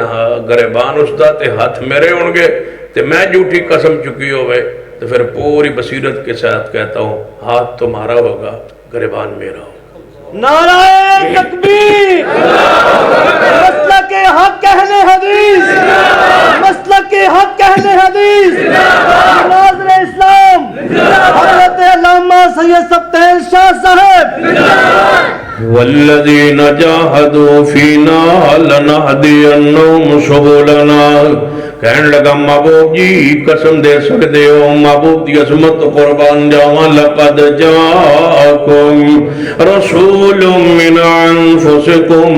گربان استا تے ہاتھ میرے ہونگے تے میں جھوٹی قسم چکی ہوئے، تو پھر پوری بصیرت کے ساتھ کہتا ہوں ہاتھ تمہارا ہوگا گربان میرا ہوگا۔ نعرہ تکبیر، مسلک حق اہل حدیث، مسلک حق اہل حدیث، ناظر اسلام حضرت علامہ سید سبطین شاہ صاحب۔ والذین جاہدوا فینا لنہدینہم سبلنا۔ کہنے لگا محبوب جی قسم دے سکتے ہو، محبوب دی عظمت قربان جاواں، لقد جاءکم رسول من انفسکم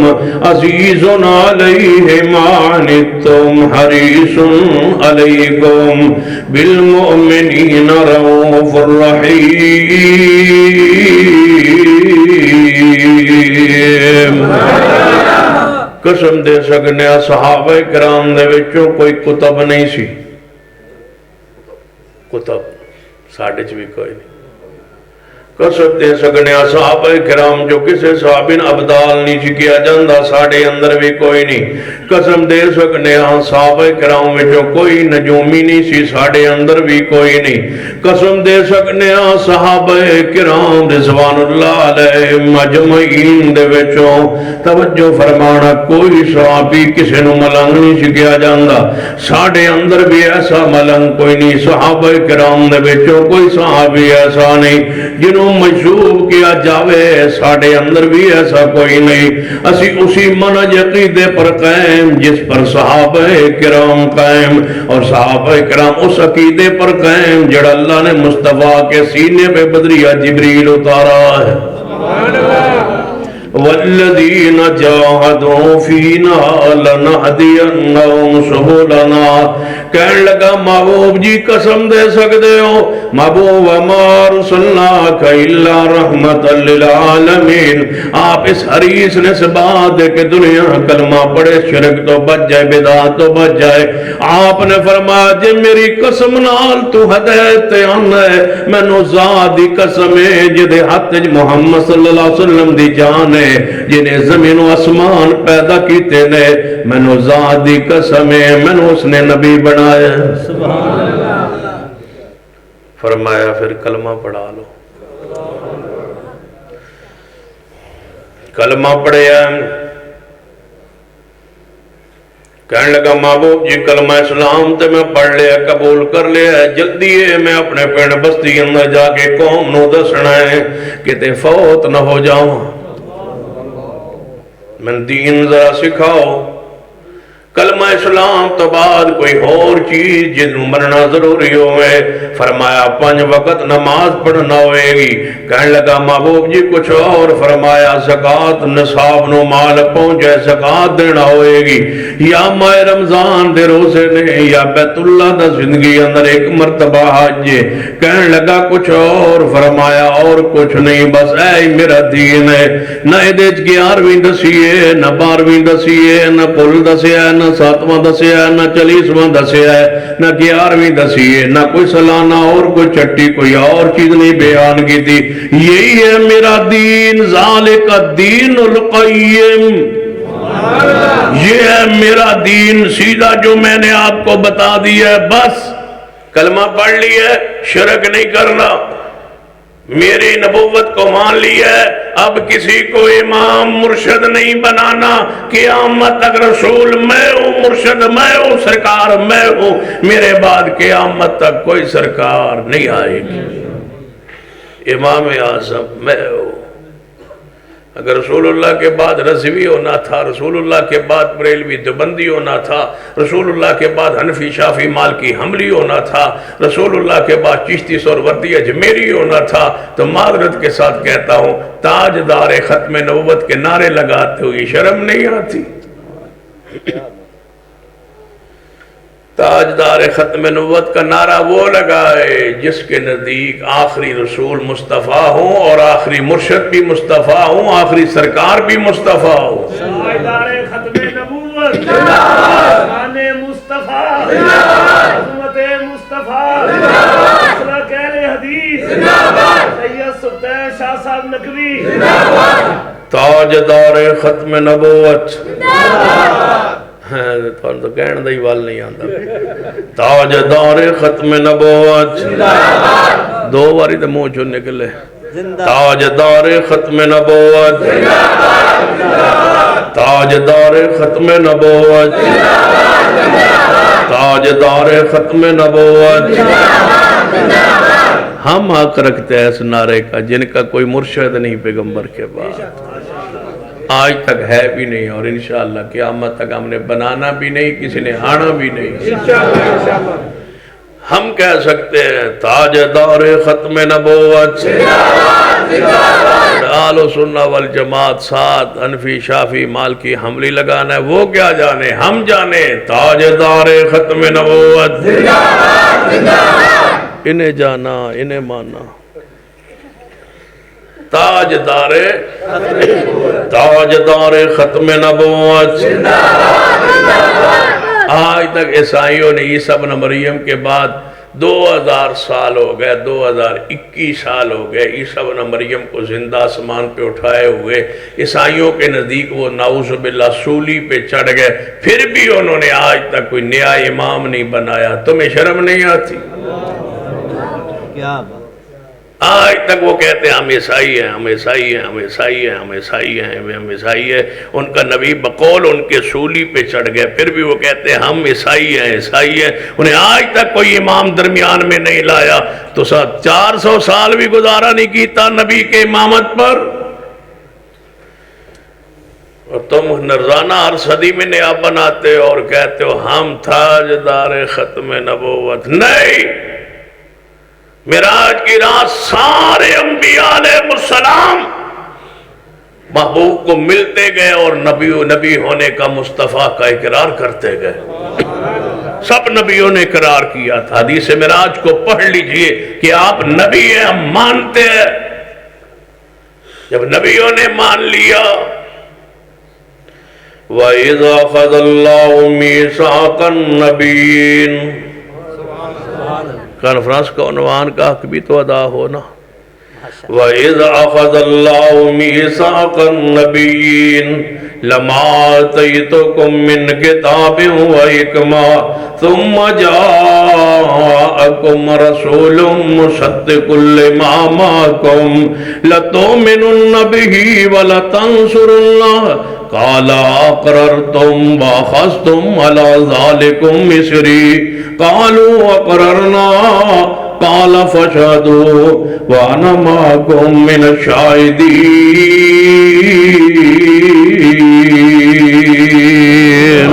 عزیز علیہ ما عنتم حریص علیکم بالمؤمنین رؤوف الرحیم۔ قسم دے سکنے صحابہ کرام دے وچوں کوئی کتب نہیں سی، کتب ساڑھے بھی کوئی نہیں، قسم دے سکنے صحابہ کرام جو کسے صحابین ابدال نہیں سی کیا جاندہ ساڑھے اندر بھی کوئی نہیں، قسم دے سکنے صحابہ کرام وچوں کوئی نجومی نہیں سی ساڑھے اندر بھی کوئی نہیں، قسم دے سکنے صحابہ کرام رضوان اللہ علیہ مجمعین دے وچوں توجہ فرمانا کوئی صحابی کسے نو ملنگ نہیں سی کیا جاندہ ساڑھے اندر بھی ایسا ملنگ کوئی نہیں، صحابہ کرام دے وچوں کوئی صحابی ایسا نہیں جنہوں مشہور کیا جاوے ساڑھے اندر بھی ایسا کوئی نہیں، اسی اسی منہج عقیدے پر قائم جس پر صحابہ کرام قائم، اور صحابہ کرام اس عقیدے پر قائم جڑا اللہ نے مصطفیٰ کے سینے پہ بدریہ جبریل اتارا ہے، والذین جاہدوا فینا لنہدینہم سبلنا. کہنے لگا محبوب جی قسم دے سکتے ہو محبوب وما ارسلناک الا رحمت للعالمین. آپ اس حریص نے سے بات دے کہ دنیا کلمہ پڑے شرک تو بچ جائے بدعات تو بچ جائے. آپ نے فرمایا جے میری قسم نال تو ہدایت آنا ہے مینوں ذات دی قسم ہے جدے ہاتھ وچ محمد صلی اللہ علیہ وسلم دی جان ہے جنہیں زمین و آسمان پیدا کیتے نے مینوں ذات دی قسم ہے مینوں اس نے نبی بنایا. سبحان اللہ. فرمایا پھر کلمہ پڑھا لو. کلمہ پڑھیا کہنے لگا محبوب جی کلمہ اسلام تے میں پڑھ لیا قبول کر لیا ہے جلدی ہے میں اپنے پنڈ بستی اندر جا کے قوم نو دسنا ہے کہ تے فوت نہ ہو جاؤں میں دین ذرا سکھاؤ. کلمہ اسلام تو بعد کوئی اور چیز جن مرنا ضروری ہوئے. فرمایا 5 وقت نماز پڑھنا ہوئے گی. کہنے لگا محبوب جی کچھ اور. فرمایا زکاة نصاب نو مال پہنچے زکاة دینا ہوئے گی یا ماہ رمضان دے روزے نے یا بیت اللہ دا زندگی اندر ایک مرتبہ حج. کہنے لگا کچھ اور. فرمایا اور کچھ نہیں بس اے میرا دین ہے. نہ ادھے 11ویں دسیے نہ 12ویں دسیے نہ پل دسیا نہ 7واں دسیا ہے نہ 40واں دسیا ہے نہ 11ویں دسی ہے نہ کوئی سالانہ اور کوئی چٹی کوئی اور چیز نہیں بیان کی تھی. یہی ہے میرا دین ذالک الدین القیم. یہ ہے میرا دین سیدھا جو میں نے آپ کو بتا دیا ہے. بس کلمہ پڑھ لیا ہے شرک نہیں کرنا میری نبوت کو مان لیا ہے. اب کسی کو امام مرشد نہیں بنانا. قیامت تک رسول میں ہوں مرشد میں ہوں سرکار میں ہوں. میرے بعد قیامت تک کوئی سرکار نہیں آئے گی. امام اعظم میں ہوں. اگر رسول اللہ کے بعد رضوی ہونا تھا رسول اللہ کے بعد بریلوی دیوبندی ہونا تھا رسول اللہ کے بعد حنفی شافعی مالکی حنبلی ہونا تھا رسول اللہ کے بعد چشتی سہروردی اجمیری ہونا تھا تو معذرت کے ساتھ کہتا ہوں تاجدار ختم نبوت کے نعرے لگاتے ہوئے شرم نہیں آتی. تاجدار ختم نبوت کا نعرہ وہ لگائے جس کے نزدیک آخری رسول مصطفیٰ ہوں اور آخری مرشد بھی مصطفیٰ ہوں آخری سرکار بھی مصطفیٰ ہوں. تاجدار ختم نبوت شان مصطفیٰ عظمت مصطفیٰ مسلک اہل حدیث سید سلطان شاہ صاحب نقوی تاجدار ختم نبوت تو کہنے دا ہی وال نہیں آتا. تاجدار ختم نبوت 2 باری تو منہ چوں نکلے. تاجدار ختم نبوت تاجدار ختم نبوت تاجدار ختم نبوت. ہم حق رکھتے ہیں اس نعرے کا جن کا کوئی مرشد نہیں پیغمبر کے بعد آج تک ہے بھی نہیں اور انشاءاللہ قیامت تک ہم نے بنانا بھی نہیں کسی نے آنا بھی نہیں. ہم کہہ سکتے ہیں تاجدار ختم نبوت اہل سنہ والجماعت ساتھ حنفی شافعی مالکی حنبلی لگانا ہے وہ کیا جانے ہم جانے تاجدار ختم نبوت انہیں جانا انہیں مانا. تاجدار ختم نبوت. آج تک عیسائیوں نے عیسیٰ ابن مریم کے بعد 2000 سال ہو گئے 2021 سال ہو گئے عیسیٰ ابن مریم کو زندہ آسمان پہ اٹھائے ہوئے. عیسائیوں کے نزدیک وہ نعوذ باللہ سولی پہ چڑھ گئے پھر بھی انہوں نے آج تک کوئی نیا امام نہیں بنایا. تمہیں شرم نہیں آتی؟ کیا بات. آج تک وہ کہتے ہیں ہم عیسائی ہیں ہم عیسائی ہیں ہم عیسائی ہیں ہم عیسائی ہیں ہم عیسائی ہیں. ان کا نبی بقول ان کے سولی پہ چڑھ گئے پھر بھی وہ کہتے ہیں ہم عیسائی ہیں عیسائی ہیں. انہیں آج تک کوئی امام درمیان میں نہیں لایا تو 400 سال بھی گزارا نہیں کیتا نبی کے امامت پر. اور تم نرزانہ ہر صدی میں نیا بناتے اور کہتے ہو ہم تاجدار ختم نبوت. نہیں معراج کی رات سارے انبیاء علیہ السلام محبوب کو ملتے گئے اور نبی ہونے کا مصطفیٰ کا اقرار کرتے گئے۔ سب نبیوں نے اقرار کیا تھا۔ حدیث معراج کو پڑھ لیجئے کہ آپ نبی ہیں، ہم مانتے ہیں۔ جب نبیوں نے مان لیا، وَإِذَا أَخَذَ اللَّهُ مِيثَاقَ النَّبِيِّينَ، کانفرنس کا عنوان کا حق بھی تو ادا ہونا۔ وَإِذَا أَخَذَ اللَّهُ مِيثَاقَ النَّبِيِّينَ لَمَا آتَيْتُكُم مِّن كِتَابٍ وَحِكْمَةٍ ثُمَّ جَاءَكُمْ رَسُولٌ مُصَدِّقٌ لِّمَا مَعَكُمْ لَتُؤْمِنُنَّ بِهِ وَلَتَنصُرُنَّهُ قال اقررتم واخذتم على ذلكم مصري قالوا اقررنا قال فاشهدوا وانا معكم من الشاهدين۔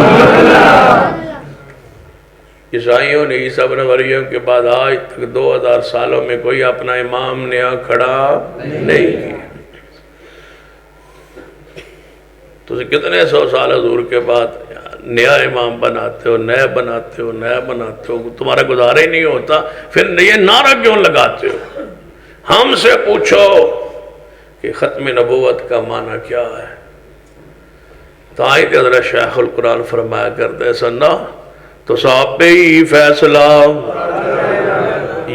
عیسائیوں نے عیسیٰ ابن مریم کے بعد آج تک 2000 سالوں میں کوئی اپنا امام نیا کھڑا نہیں کیا۔ تو کتنے 100 سال حضور کے بعد نیا امام بناتے ہو، نیا بناتے ہو، نیا بناتے ہو، تمہارا گزارا ہی نہیں ہوتا، پھر یہ نعرہ کیوں لگاتے ہو؟ ہم سے پوچھو کہ ختم نبوت کا معنی کیا ہے؟ تو آئی کہ حضرت شیخ القرآن فرمایا کرتے سننا تو صاحب پہ ہی فیصلہ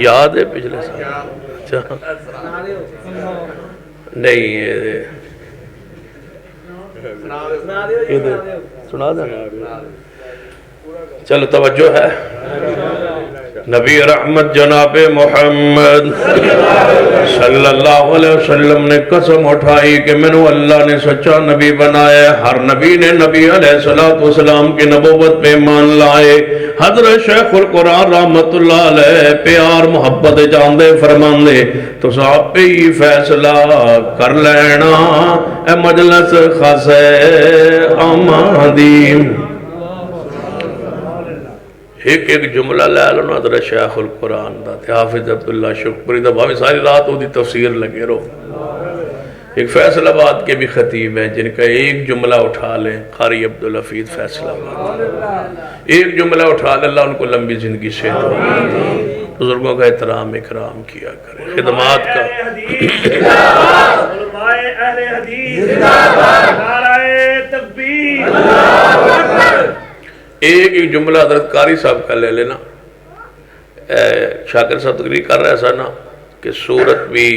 یاد ہے پچھلے سال نہیں سنا دینا، چلو توجہ ہے۔ نبی رحمت جناب محمد صلی اللہ علیہ وسلم نے قسم اٹھائی کہ میں نے اللہ نے سچا نبی بنایا۔ ہر نبی نے نبی علیہ السلام کی نبوت پہ ایمان لائے۔ حضرت شیخ القرآن رحمت اللہ علیہ پیار محبت جاندے فرماندے تو صاحب پہ ہی فیصلہ کر لینا اے مجلس خاصے آمادی۔ ایک جملہ لے لو حضرت شیخ القرآن دا تے حافظ عبداللہ شکری دا، بھاوی ساری رات وہ دی تفسیر لگے رہو۔ ایک فیصل آباد کے بھی خطیب ہیں جن کا ایک جملہ اٹھا لیں، قاری عبدالحفیظ فیصل آباد، ایک جملہ اٹھا لیں، اللہ ان کو لمبی زندگی سے دو، بزرگوں کا احترام اکرام کیا کرے، خدمات کا علماء اہل حدیث نعرہ تکبیر۔ ایک جملہ حضرت قاری صاحب کا لے لینا، شاکر صاحب تقریر کر رہا ایسا نا کہ صورت بھی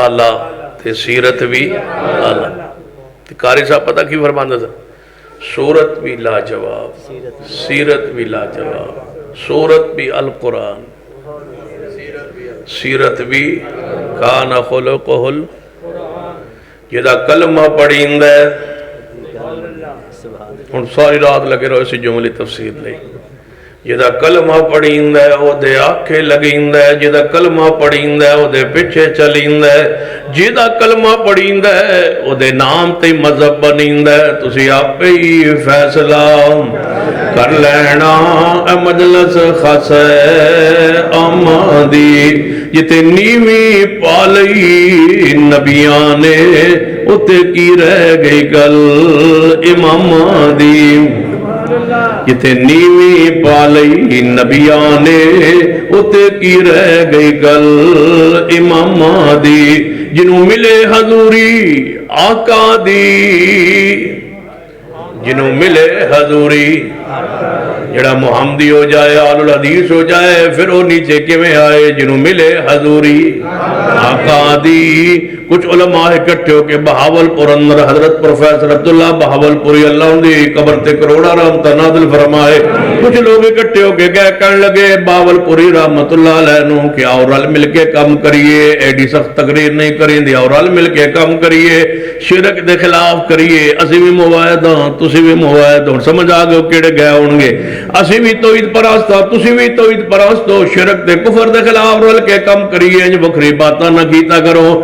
اعلیٰ تے سیرت بھی اعلیٰ، قاری صاحب پتہ کی فرماندہ تھا؟ صورت بھی لاجواب، سیرت بھی لاجواب، صورت بھی القرآن، سیرت بھی کان خلقہ جدا کلمہ پڑھیں دے ہن ساری رات لگے رہو اسی جملے تفسیر لئی۔ جدا کلمہ پڑھیں دے او دے آنکھیں لگیں دے، جدا کلمہ پڑھیں دے او دے پیچھے چلیں دے، جدا کلمہ پڑھیں دے او دے نام تے مذہب بنیں دے۔ تسی آپ ہی فیصلہ کر لینا اے مجلس خاصے آمادی، جتے نیوی پالئی نبیاں نے اتے کی رہ گئی گل امام دی، جتے نیوی پالئی نبیاں نے اتے کی رہ گئی گل امام دی، جنہوں ملے حضوری آقا دی، جنہوں ملے حضوری جڑا محمدی ہو جائے آل الحدیث ہو جائے پھر وہ نیچے کیویں آئے جنہوں ملے حضوری آقا دی۔ کچھ علماء اکٹھے ہو کے بہاول پور اندر حضرت پروفیسر عبداللہ بہاول پوری اللہ ان دی قبر تے کروڑا رحمت نازل فرمائے، کچھ لوگ اکٹھے ہو کے کہنے لگے بہاول پوری رحمت اللہ علیہ نو کہ آؤ رل مل کے کام کریے، ایڈی سخت تقریر نہیں کریں دی، آؤ رل مل کے کام کریے، شرک دے خلاف کریے، اسی بھی موعدہ ਤੁਸੀਂ ਵੀ ਮੁਵਾਇਦ ਹੁਣ ਸਮਝ ਆ ਗਏ ਕਿਹੜੇ ਗਏ ਹੋਣਗੇ ਅਸੀਂ ਵੀ ਤੌਹੀਦ ਪਰਸਤ ਹਾਂ ਤੁਸੀਂ ਵੀ ਤੌਹੀਦ ਪਰਸਤ ਹੋ ਸ਼ਿਰਕ ਤੇ ਕੁਫਰ ਦੇ ਖਿਲਾਫ ਰਲ ਕੇ ਕੰਮ ਕਰੀਏ ਇੰਜ ਵੱਖਰੀ ਬਾਤਾਂ ਨਾ ਕੀਤਾ ਕਰੋ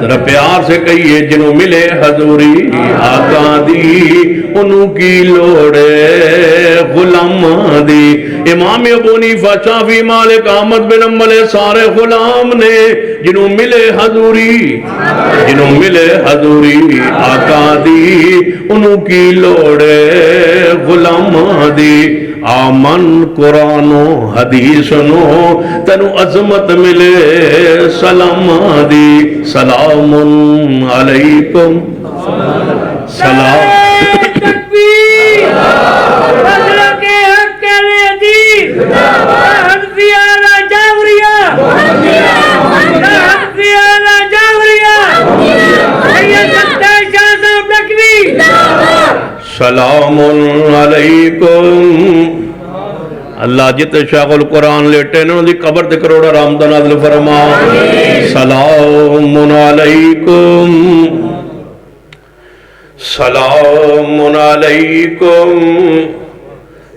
ذرا پیار سے کہیے جنہوں ملے حضوری آقا دی انہوں کی لوڑے غلام دی امام ابو حنیفہ شافعی مالک احمد بن حنبل سارے غلام نے جنہوں ملے حضوری آقا دی انہوں کی لوڑے غلام دی آمن قرآن و حدیث نو تنو عظمت ملے سلام دی سلام علیکم سلام تکبیر مسلک حق اہل حدیث حنفیانہ جاوریہ حنفیانہ جاوریہ سید سبتہ شاہ صاحب نقوی سلام علیکم اللہ جت شاہ القرآن لیٹے نے دی قبر تے کروڑا رحمت نازل فرما سلام علیکم سلام علیکم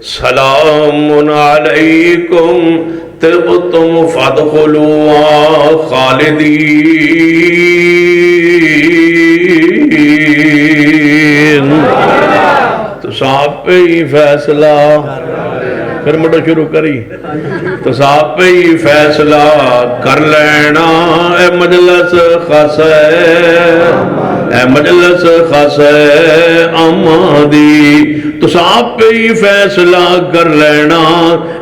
سلام علیکم طبتم فادخلوا خالدین تو صاحب پہ ہی فیصلہ پھر مٹو شروع کری تو صاحب پہ ہی فیصلہ کر لینا اے مجلس خاص اے مجلس خاص آمادی تو صاحب پہ ہی فیصلہ کر لینا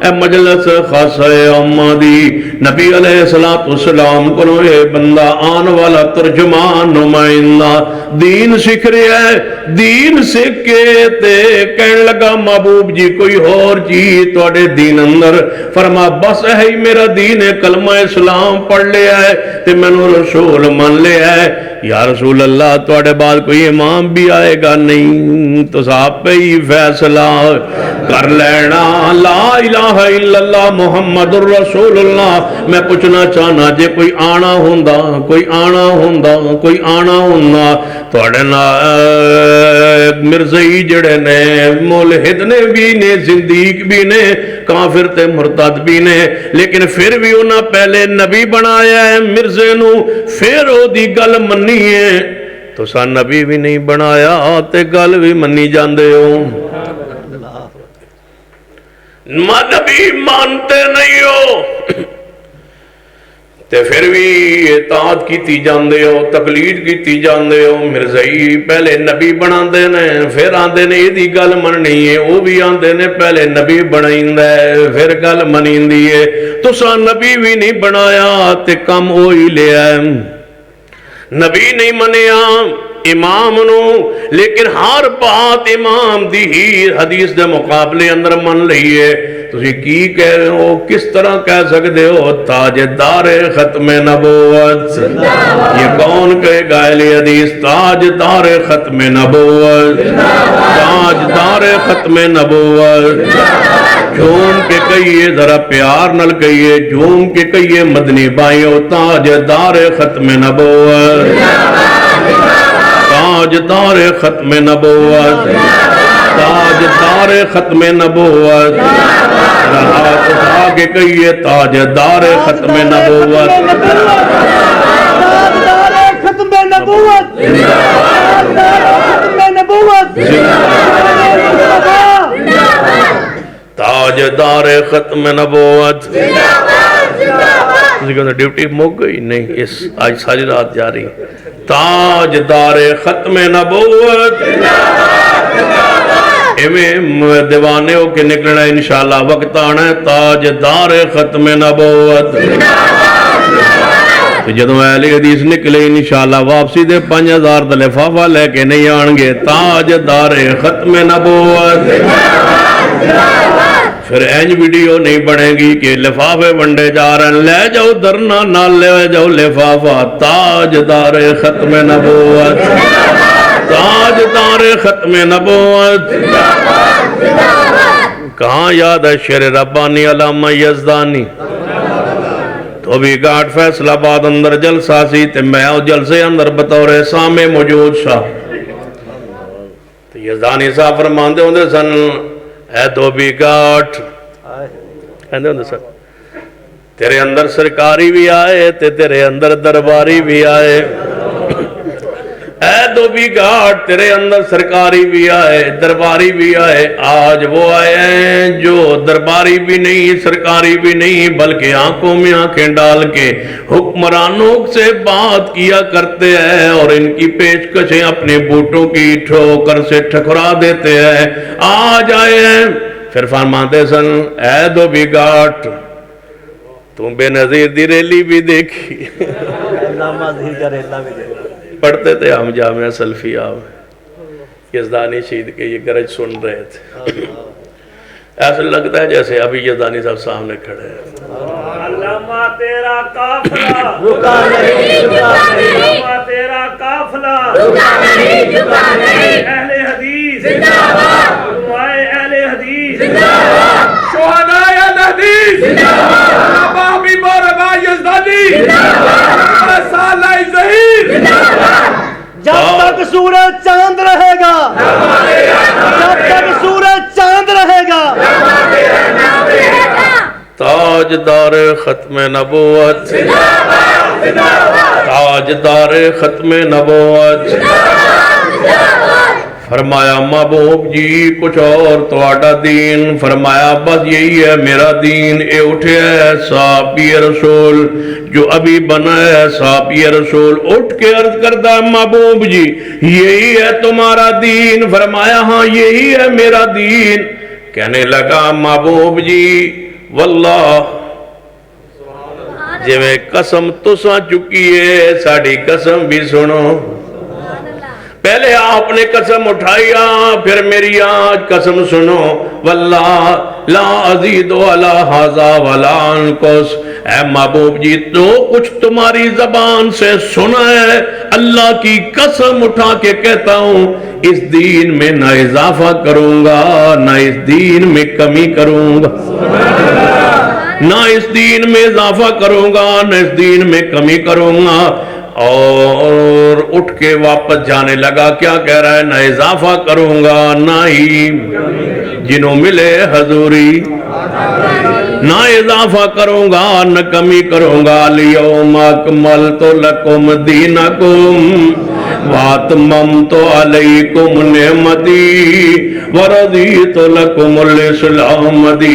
اے مجلس خاص آمادی نبی علیہ السلام کو اے بندہ آن والا ترجمان نمائندہ دین سکھ رہا ہے دین سکھ کے تے کہنے لگا محبوب جی کوئی اور چیز توڑے دین اندر فرما بس ہے ہی میرا دین کلمہ اسلام پڑھ لیا ہے تے میں نے رسول من لیا ہے یا رسول اللہ توڑے بعد کوئی امام بھی آئے گا نہیں تو صاحب پہ ہی فیصلہ کر لینا لا الہ الا اللہ محمد الرسول اللہ میں پوچھنا چاہنا جے کوئی آنا ہوندہ کوئی آنا ہوندہ توڑے نا مرزائی جڑے نے ملحد نے بھی نے زندیق بھی نے کافر تے مرتد بھی نے لیکن پھر بھی انہاں پہلے نبی بنایا ہے مرزے نو پھر او دی گل منی ہے تو سا نبی بھی نہیں بنایا تے گل بھی منی جاندے ہو نبی مانتے نہیں ہو تے پھر بھی اطاعت کیتی جاندے ہو تقلید کیتی جاندے ہو مرزائی پہلے نبی بنا دے نے پھر آندے نے یہ دی گل مننی ہے وہ بھی آندے نے پہلے نبی بنائندہ ہے پھر گل منیندی ہے تو سا نبی بھی نہیں بنایا تے کم ہوئی لیا ہے نبی نہیں منیا امام نو لیکن ہر بات امام دی ہی حدیث دے مقابلے اندر من لئی ہے تسی کی کہہ رہے ہو کس طرح کہہ سکتے ہو تاجدار ختم نبوت یہ کون کہے گا اہل حدیث تاجدار ختم نبوت تاجدار ختم نبوت جھوم کے کہیے ذرا پیار نل کہیے جھوم کے کہیے مدنی بھائیو تاجدار ختم نبوت تاجدار ختم نبوت تاجدار ختم نبوت ہاتھ اٹھا کے کہیے تاجدار ختم نبوت تاجدار ختم نبوت ختم نبوت تاجدار ختم نبوت ڈیوٹی مک گئی نہیں اس آج ساری رات جاری تاجدار ختم نبوت ایویں دیوانے ہو کے نکلنا انشاءاللہ وقت آنا ہے تاجدار ختم نبوت جدوں اہل حدیث نکلے انشاءاللہ واپسی دے 5000 دا لفافہ لے کے نہیں آنگے تاجدار ختم نبوت پھر اینج ویڈیو نہیں بنے گی کہ لفافے ونڈے جا رہے ہیں لے جاؤ درنا نہ لے جاؤ لفافہ تاجدار ختم نبوت تاجدار ختم نبوت کہاں یاد ہے شعر ربانی علامہ یزدانی تو بھی گاٹ فیصلہ آباد اندر جلسہ سی تے میں او جلسے اندر بطور سامع موجود شاہ تو یزدانی صاحب فرماندے ہوندے سن اے دھوبی گاٹ کہندے ہوندے سن تیرے اندر سرکاری بھی آئے تے تیرے اندر درباری بھی آئے اے دھوبی گھاٹ تیرے اندر سرکاری بھی آئے درباری بھی آئے، آج وہ آئے ہیں جو درباری بھی نہیں سرکاری بھی نہیں بلکہ آنکھوں میں آنکھیں ڈال کے حکمرانوں سے بات کیا کرتے ہیں اور ان کی پیشکشیں اپنے بوٹوں کی ٹھوکر سے ٹھکرا دیتے ہیں، آج آئے ہیں۔ پھر فرماتے سن اے دھوبی گھاٹ تم بے نظیر دی ریلی بھی دیکھی پڑھتے تھے ہم جامعہ سلفیہ میں، یزدانی شہید کے یہ گرج سن رہے تھے، ایسا لگتا ہے جیسے ابھی یزدانی صاحب سامنے کھڑے ہیں۔ علامہ تیرا قافلہ رکا نہیں جھکا نہیں، علامہ تیرا قافلہ رکا نہیں جھکا نہیں، اہل حدیث زندہ باد، علماء اہل حدیث زندہ باد، شہداء اہل حدیث زندہ باد، ابابی بارگاہ یزدانی زندہ باد، رسالہ ظہیر زندہ باد۔ جب تک سورج چاند رہے گا، جب تک سورج چاند رہے گا، تاجدار ختم نبوت، تاجدار ختم نبوت، فرمایا محبوب جی کچھ اور تو آڈا دین، فرمایا بس یہی ہے میرا دین، اے اٹھے ہے صحابی رسول جو ابھی بنا ہے صحابی رسول، اٹھ کے عرض کرتا ہے محبوب جی یہی ہے تمہارا دین، فرمایا ہاں یہی ہے میرا دین، کہنے لگا محبوب جی واللہ جی میں قسم تساں چکیے ساڑی قسم بھی سنو، پہلے آپ نے قسم اٹھائیا پھر میری آج قسم سنو، واللہ لا ازید علی ھذا ولا انقص، اے محبوب جی تو کچھ تمہاری زبان سے سنا ہے، اللہ کی قسم اٹھا کے کہتا ہوں اس دین میں نہ اضافہ کروں گا نہ اس دین میں کمی کروں گا، نہ اس دین میں اضافہ کروں گا نہ اس دین میں کمی کروں گا، اور اٹھ کے واپس جانے لگا، کیا کہہ رہا ہے؟ نہ اضافہ کروں گا نہ ہی جنہوں ملے حضوری، نہ اضافہ کروں گا نہ کمی کروں گا، الیوم اکملت لکم دینکم واتممت علیکم نعمتی ورضیت لکم الاسلام دینا۔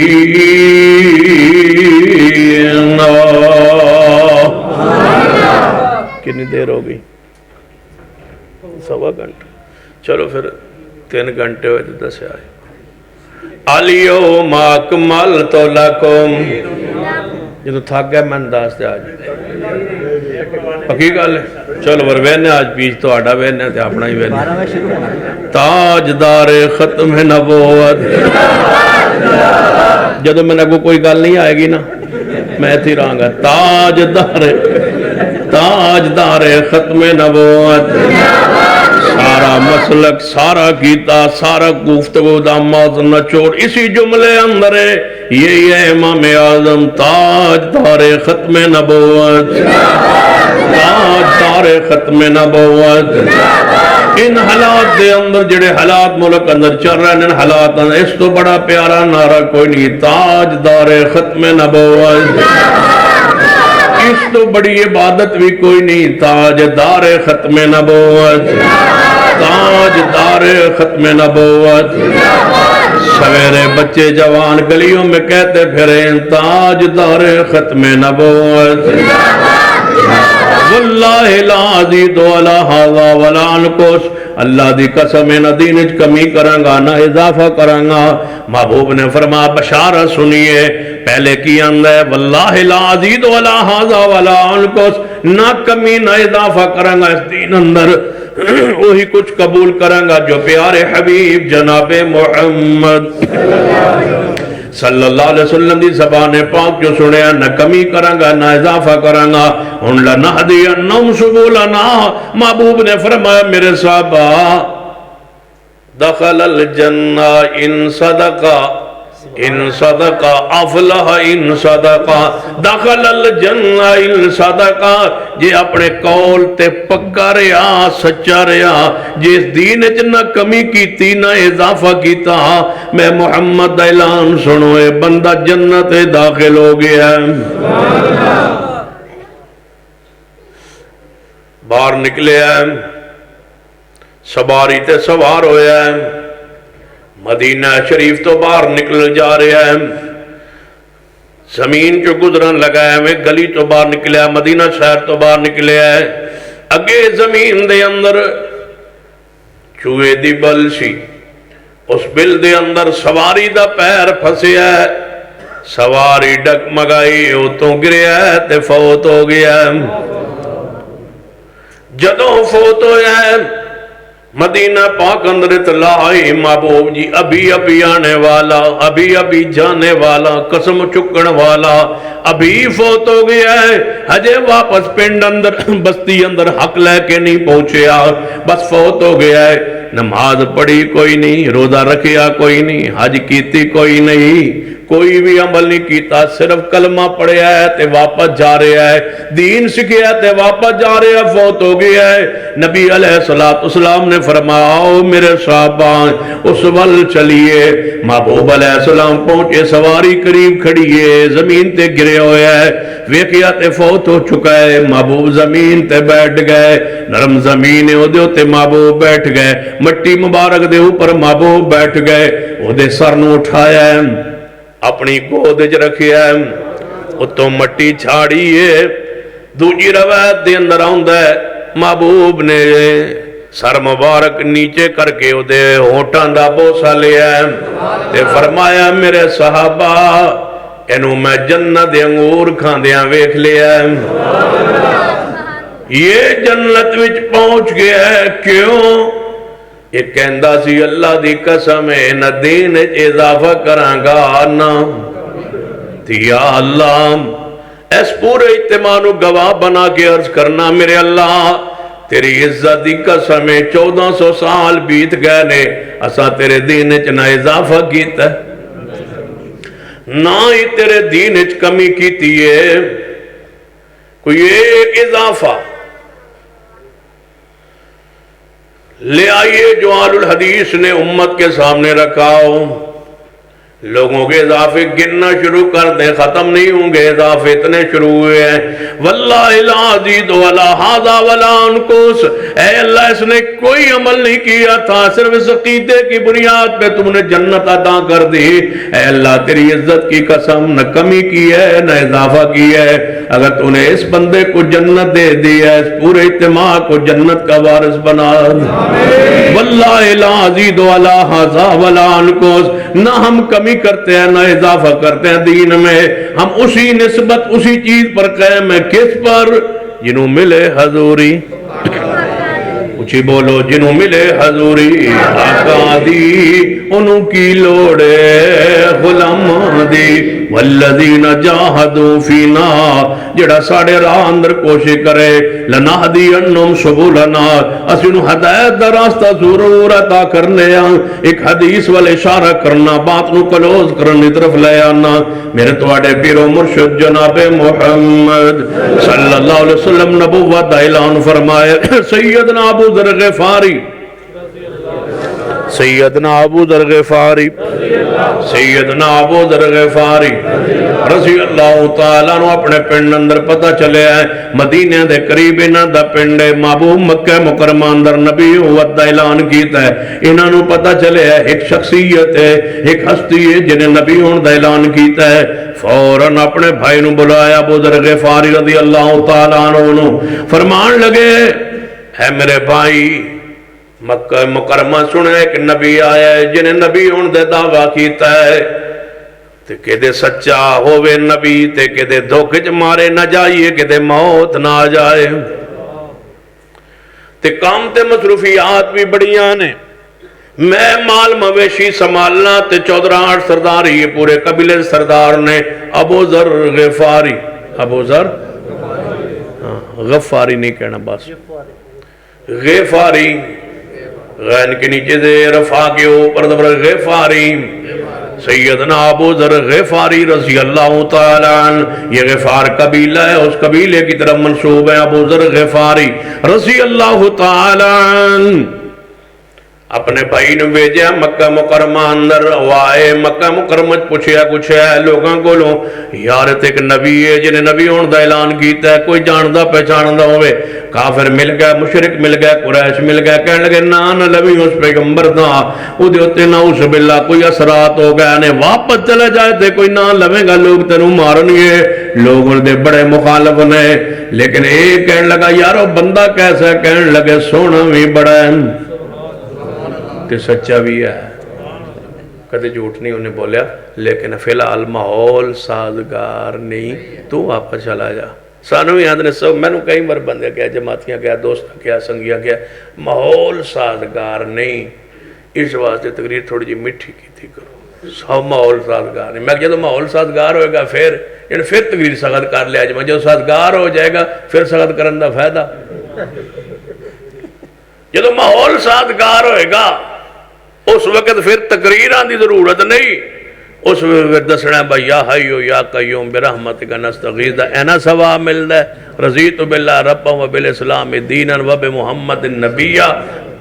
کتنی دیر ہو گئی؟ سوا گھنٹہ، چلو پھر 3 گھنٹے ہوئے تو 10 آئے۔ الیوم اکملت لکم، جنہوں تھک گئے میں انداز تے آج پکی گل ہے، چلو ور وینے آج بیچ تو آڈا وینے تے اپنا ہی وینے، تاجدار ختم نبوت، جدو میں نے کوئی گل نہیں آئے گی نا میں تھی رہاں گا، تاجدار ختم نبوت، سارا مسلک سارا گیتا سارا گفتگو دا موضوع نچوڑ اسی جملے اندر ہے، یہی ہے امام اعظم تاجدار ختم نبوت، تاجدار ختم نبوت۔ ان حالات دے اندر جڑے حالات ملک اندر چل رہے ہیں ان حالات اندر اس تو بڑا پیارا نعرہ کوئی نہیں، تاجدار ختم نبوت، اس تو بڑی عبادت بھی کوئی نہیں، تاجدار ختم نبوت، تاجدار ختم نبوت۔ سویرے بچے جوان گلیوں میں کہتے پھریں تاجدار ختم نبوت، واللہ لا ازید علی ھذا ولا انقص، اللہ دی قسم نہ دین وچ کمی کراں گا نہ اضافہ کراں گا۔ محبوب نے فرمایا بشارت سنیے، پہلے کی اندر ہے واللہ لا ازید علی ھذا ولا انقص، نہ کمی نہ اضافہ کراں گا اس دین اندر، وہی کچھ قبول کراں گا جو پیارے حبیب جناب محمد صلی اللہ علیہ وسلم دی زبان پاک جو سنیا، نہ کمی کریں گا نہ اضافہ کریں گا، ان لنہدینہم سبلنا، محبوب نے فرمایا میرے صحابہ دخل الجنہ ان صدقہ، ان صدقہ افلح ان صدقہ، دخل الجنہ ان صدقہ، جے اپنے قول تے پکا رہا سچا رہا، جس دین وچ نہ کمی کیتی نہ اضافہ کیتا، میں محمد دا اعلان سنو اے بندہ جنت داخل ہو گیا ہے۔ باہر نکلے ہیں سواری تے سوار ہویا ہے، مدینہ شریف تو باہر نکل جا رہا ہے، زمین جو گزرن لگا ہے میں گلی تو باہر نکلیا، مدینہ شہر تو باہر نکلیا ہے، اگے زمین دے اندر چوہے دی بل سی، اس بل دے اندر سواری دا پیر پھسیا ہے، سواری ڈگمگائی اتوں گریا ہے تے فوت ہو گیا ہے۔ جدوں فوت ہویا ہے مدینہ پاک اندر اطلاع آئی محبوب جی ابھی ابھی آنے والا، ابھی ابھی جانے والا، قسم چکن والا ابھی فوت ہو گیا ہے، ہجے واپس پنڈ اندر بستی اندر حق لے کے نہیں پہنچیا، بس فوت ہو گیا ہے۔ نماز پڑھی کوئی نہیں، روزہ رکھیا کوئی نہیں، حج کیتی کوئی نہیں، کوئی بھی عمل نہیں کیتا، صرف کلمہ پڑھیا ہے تے واپس جا رہا ہے، دین سکھیا ہے تے واپس جا رہا ہے، فوت ہو گیا ہے۔ نبی علیہ السلام نے فرمایا آؤ میرے صحابہ اس ول چلیے، محبوب علیہ السلام پہنچے، سواری قریب کھڑی ہے، زمین تے گرے ہویا ہے، ویکھیا تے فوت ہو چکا ہے، محبوب زمین تے بیٹھ گئے، نرم زمین ہے دے تے محبوب بیٹھ گئے، مٹی مبارک دے اوپر محبوب بیٹھ گئے، او دے سر نو اٹھایا ہے، اپنی گود وچ رکھیا ہے، اتوں مٹی چھاڑی ہے۔ دوجی روایت دے اندر آندا ہے محبوب نے سر مبارک نیچے کر کے او دے ہونٹاں دا بوسا لیا ہے تے فرمایا میرے صحابہ اینو میں جنت دے انگور کھاندیاں ویکھ لیا ہے، یہ جنت وچ پہنچ گیا ہے، کیوں؟ یہ کہندا سی اللہ دی قسم ہے نہ دین اضافہ کران گا نہ، یا اللہ اس پورے اجتماع نو گواہ بنا کے عرض کرنا میرے اللہ تیری عزت دی قسم ہے 1400 سال بیت گئے نے اسا تیرے دین وچ نہ اضافہ کیتا نہ ہی تیرے دین وچ کمی کیتی ہے، کوئی ایک اضافہ لے آئیے جو اہل الحدیث نے امت کے سامنے رکھا ہو، لوگوں کے اضافے گننا شروع کر دیں، ختم نہیں ہوں گے، اضافے اتنے شروع ہوئے ہیں۔ واللہ لا ازید ولا ھذا ولا انقص، اے اللہ اس نے کوئی عمل نہیں کیا تھا، صرف اس عقیدے کی بنیاد پہ تم نے جنت عطا کر دی، اے اللہ تیری عزت کی قسم نہ کمی کی ہے نہ اضافہ کی ہے، اگر تو نے اس بندے کو جنت دے دی ہے، اس پورے اجتماع کو جنت کا وارث بنا۔ واللہ لا ازید ولا ھذا ولا انقص، نہ ہم کمی کرتے ہیں نہ اضافہ کرتے ہیں دین میں، ہم اسی نسبت اسی چیز پر قائم ہیں، کس پر؟ جنہوں ملے حضوری، اچھی بولو، جنہوں ملے حضوری آقا دی انہوں کی لوڑے غلام دی، والذین جاہدوا فینا جڑا ساڑے راہ اندر کوشش کرے لنہدینہم سبلنا اسی انہوں ہدایت دا راستہ ضرور عطا کرنے ہیں۔ ایک حدیث والے اشارہ کرنا، بات نو کلوز کرنے طرف لے آنا، میرے تواڈے پیر و مرشد جناب محمد صلی اللہ علیہ وسلم نبوت دا اعلان فرمائے، سیدنا ابو ذر غفاری، سیدنا ابو ذر غفاری، سیدنا ابو ذر غفاری رضی اللہ تعالیٰ نو اپنے پنڈ اندر پتہ چلے ہے مدینہ دے قریب انہاں دا پنڈ ہے، محبوب مکہ مکرمہ اندر نبی ہوت دا اعلان کیتا ہے، انہاں نو پتہ چلے ہے ایک شخصیت ہے، ایک ہستی ہے جنہیں نبی ہون دا اعلان کیتا ہے، فوراً اپنے بھائی نو بلایا ابو ذر غفاری رضی اللہ تعالیٰ عنہ، فرمان لگے ہے میرے بھائی مکہ مکرمہ سنے ایک نبی آیا ہے جنہیں نبی ہون دے دعویٰ کیتا ہے، تے کہ دے سچا ہووے نبی تے کہ دے دھوکے مارے نہ جائیے کہ دے موت نہ جائے، تے کام تے مصروفیات بھی بڑیاں نے، میں مال مویشی سنبھالنا تے 14 سردار یہ پورے قبیلے سردار نے ابو ذر غفاری، ابو ذر غفاری نہیں کہنا بس غفاری، غین کے نیچے سے رفع کے اوپر دبر غفاری، سیدنا ابو ذر غفاری رضی اللہ تعالیٰ عنہ، یہ غفار قبیلہ ہے، اس قبیلے کی طرف منصوب ہے ابو ذر غفاری رضی اللہ تعالیٰ عنہ۔ اپنے بھائی نے بھیجا مکہ مکرمہ اندر وائے مکہ مکرمہ پوچھیا کچھ ہے لوگاں کو لو یار ایک نبی ہے جنہیں نبی ہون دا اعلان کیتا ہے کوئی جاندہ پہچاندہ ہوئے کافر مل گیا مشرک مل گیا قریش مل گیا کہنے لگے نہ نبی اس پیغمبر تھا وہ دیوتے نعوذ باللہ کوئی اثرات ہو گیا نے واپس چلے جائے تھے کوئی نہ لویں گا لوگ تینوں مارنگے لوگوں دے بڑے مخالف نے لیکن ایک کہنے لگا یارو بندہ کیسا ہے کہنے لگے سونا بھی بڑا ہے کہ سچا بھی ہے کدے جھوٹ نہیں انہیں بولیا لیکن فی الحال ماحول سازگار نہیں تو واپس چلا جا سانو یاد نے سب میں نے کئی بار بندے کیا جماعتیاں کیا دوست کیا سنگیاں کیا ماحول سازگار نہیں اس واسطے تقریر تھوڑی جی مٹھی کی تھی کرو سب ماحول سازگار نہیں میں جب ماحول سازگار ہوئے گا پھر تقریر سخت کر لیا جب جو سازگار ہو جائے گا پھر سخت کرن دا فائدہ جب ماحول سازگار ہوئے گا اس وقت پھر تقریران دی ضرورت نہیں اس وقت دسنا بھائی یا حیو یا قیوم برحمتک نستغیث دا اینا ثواب ملدا ہے رضیت باللہ ربا و بالاسلام دینا و بمحمد نبیہ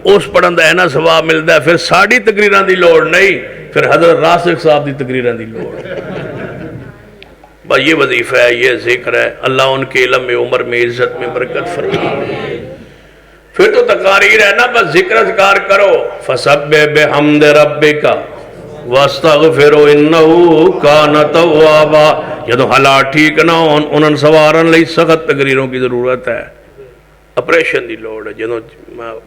اس پڑھن دا اینا ثواب ملدا ہے پھر ساڑی تقریران دی لوڑ نہیں پھر حضرت راسخ صاحب دی تقریران دی لوڑ بھائی یہ وظیفہ ہے یہ ذکر ہے اللہ ان کے علم میں عمر میں عزت میں برکت فرمائے پھر تو تقاریر ہے نا بس ذکر اذکار کرو فسبح بحمد ربک واستغفروا انہ کان توابا جدو حالات ٹھیک نہ ہون انہوں سوارن لئی سخت تقریروں کی ضرورت ہے اپریشن دی لوڑ ہے جدو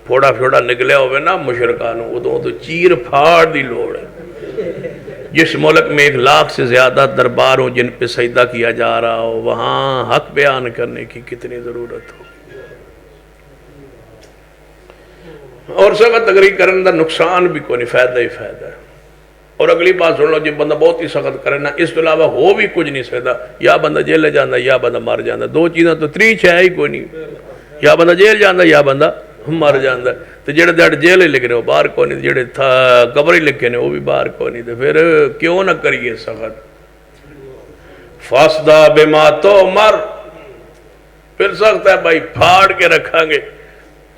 پھوڑا پھوڑا نکلے ہوئے نا مشرکانوں ادو تو چیر پھاڑ دی لوڑ ہے جس ملک میں 1 لاکھ سے زیادہ دربار ہوں جن پہ سجدہ کیا جا رہا ہو وہاں حق بیان کرنے کی کتنی ضرورت ہو اور سخت تقریر کرنے دا نقصان بھی کوئی نہیں فائدہ ہی فائدہ ہے اور اگلی بات سن لو جب بندہ بہت ہی سخت کرنا اس کے علاوہ ہو بھی کچھ نہیں سکتا یا بندہ جیل لے جانا یا بندہ مر جانا دو چیزاں تو 3 ہے ہی کوئی نہیں یا بندہ جیل جانا یا بندہ مر جانا تو جڑے دڑ جیل ہی لکھنے وہ باہر کوئی نہیں جڑے قبر ہی لکھے نے وہ بھی باہر کوئی نہیں تو پھر کیوں نہ کریے سخت فاسدہ بما تو مر پھر سخت ہے بھائی پھاڑ کے رکھیں گے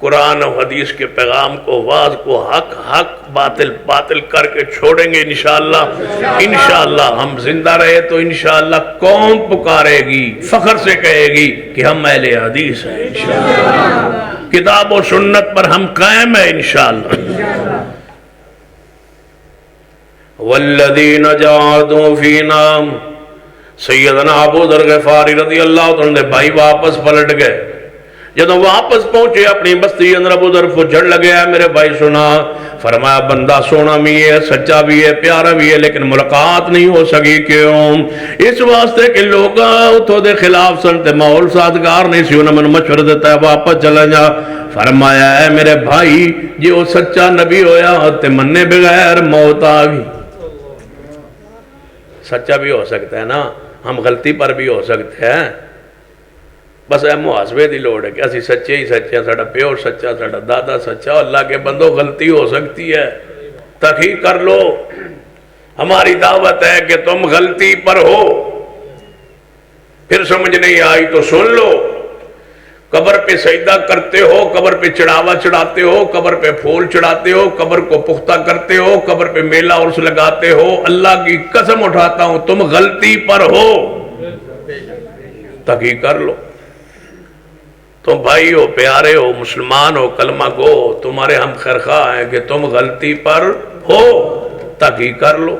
قرآن و حدیث کے پیغام کو واز کو حق حق باطل باطل کر کے چھوڑیں گے انشاءاللہ انشاءاللہ ہم زندہ رہے تو انشاءاللہ قوم پکارے گی فخر سے کہے گی کہ ہم اہل حدیث ہیں انشاءاللہ کتاب و سنت پر ہم قائم ہیں انشاءاللہ والذین جاہدوا فینا سیدنا ابو ذر غفاری رضی اللہ عنہ بھائی واپس پلٹ گئے جب واپس پہنچے اپنی بستی اندر ابو ذر پھجڑ لگے میرے بھائی سنا فرمایا بندہ سونا بھی ہے سچا بھی ہے پیارا بھی ہے لیکن ملاقات نہیں ہو سکی کیوں اس واسطے کہ لوگ اتھو دے خلاف سنتے ماحول سازگار نہیں سی انہوں نے مشورہ دیتا ہے واپس چلا جا فرمایا ہے میرے بھائی جی وہ سچا نبی ہویا تے مننے بغیر موت آگی سچا بھی ہو سکتا ہے نا ہم غلطی پر بھی ہو سکتے ہیں بس اے محاسبے دی لوڑ ہے کہ اسی سچے ہی سچے ہیں ساڑا پیور سچا ساڑا دادا سچا اللہ کے بندوں غلطی ہو سکتی ہے تحقیق کر لو ہماری دعوت ہے کہ تم غلطی پر ہو پھر سمجھ نہیں آئی تو سن لو قبر پہ سجدہ کرتے ہو قبر پہ چڑھاوا چڑھاتے ہو قبر پہ پھول چڑھاتے ہو قبر کو پختہ کرتے ہو قبر پہ میلہ عرس لگاتے ہو اللہ کی قسم اٹھاتا ہوں تم غلطی پر ہو تحقیق کر لو تم بھائی ہو پیارے ہو مسلمان ہو کلمہ گو تمہارے ہم خیرخواہ ہیں کہ تم غلطی پر ہو تحقیق کر لو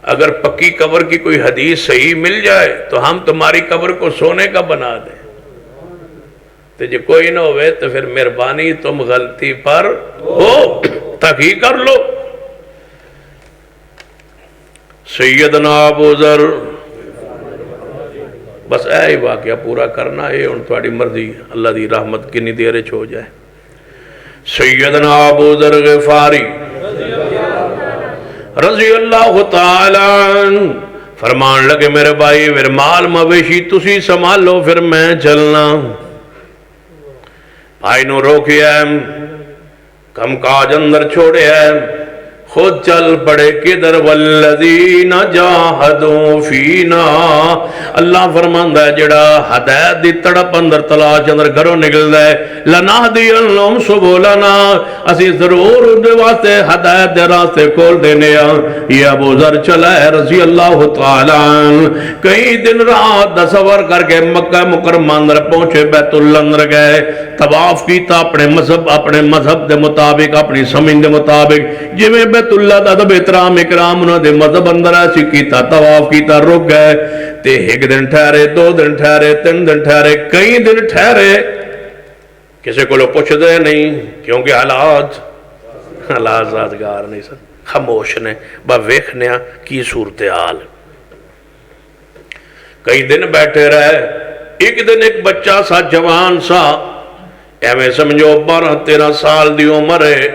اگر پکی قبر کی کوئی حدیث صحیح مل جائے تو ہم تمہاری قبر کو سونے کا بنا دیں تو جو کوئی نہ ہوئے تو پھر مہربانی تم غلطی پر ہو تحقیق کر لو سیدنا ابو ذر بس اے ہی واقعہ پورا کرنا ہے ان تھوڑی مرضی اللہ دی رحمت کنی دیرے چھو جائے سیدنا ابو ذر غفاری رضی اللہ تعالیٰ فرمان لگے میرے بھائی میرے مال مویشی تسی سنبھالو پھر میں چلنا بھائی نو روکیا کم کاج اندر چھوڑے ہے خود چل پڑے کدھر والذین جاہدوا فینا. اللہ فرماندا ہے جڑا ہدایت دی تڑپ اندر تلاش اندر گھروں نکلدا ہے لنہدینہم سبلنا اسی ضرور دے واسطے ہدایت دے راستے کھول دینے ہاں. یہ ابو ذر چلا ہے رضی اللہ تعالی عنہ کئی دن رات دا سفر کر کے مکہ مکرمہ اندر پہنچے بیت اللہ اندر گئے طواف کیتا اپنے مذہب دے مطابق اپنی سمجھ دے مطابق جویں بیت اللہ دا ادب احترام اکرام انہاں دے مذہب اندر ایسی کیتا طواف کیتا رک گئے تے ایک دن ٹھہرے 2 دن ٹھہرے 3 دن ٹھہرے کئی دن ٹھہرے کسی کو پوچھ دے نہیں کیونکہ حالات یادگار نہیں سن خاموش نے با ویکھنیا کی صورتحال. کئی دن بیٹھے رہے ایک دن ایک بچہ سا جوان سا ایویں سمجھو 12-13 سال دی عمر ہے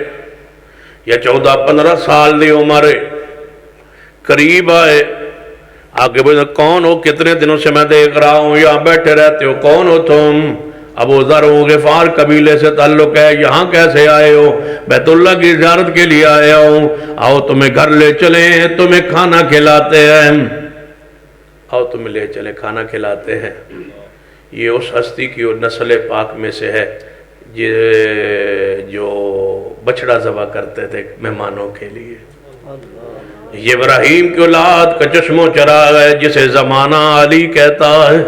یا 14-15 سال دی عمر ہے قریب آئے آگے بولے کون ہو کتنے دنوں سے میں دیکھ رہا ہوں یہاں بیٹھے رہتے ہو کون ہو تم ابو ذر غفار قبیلے سے تعلق ہے یہاں کیسے آئے ہو بیت اللہ کی زیارت کے لیے آئے ہوں آؤ تمہیں گھر لے چلیں تمہیں کھانا کھلاتے ہیں آؤ تمہیں لے چلیں کھانا کھلاتے ہیں. یہ اس ہستی کی نسل پاک میں سے ہے جو بچڑا ذبح کرتے تھے مہمانوں کے لیے. یہ ابراہیم کی اولاد کا چشم و چراغ ہے جسے زمانہ علی کہتا ہے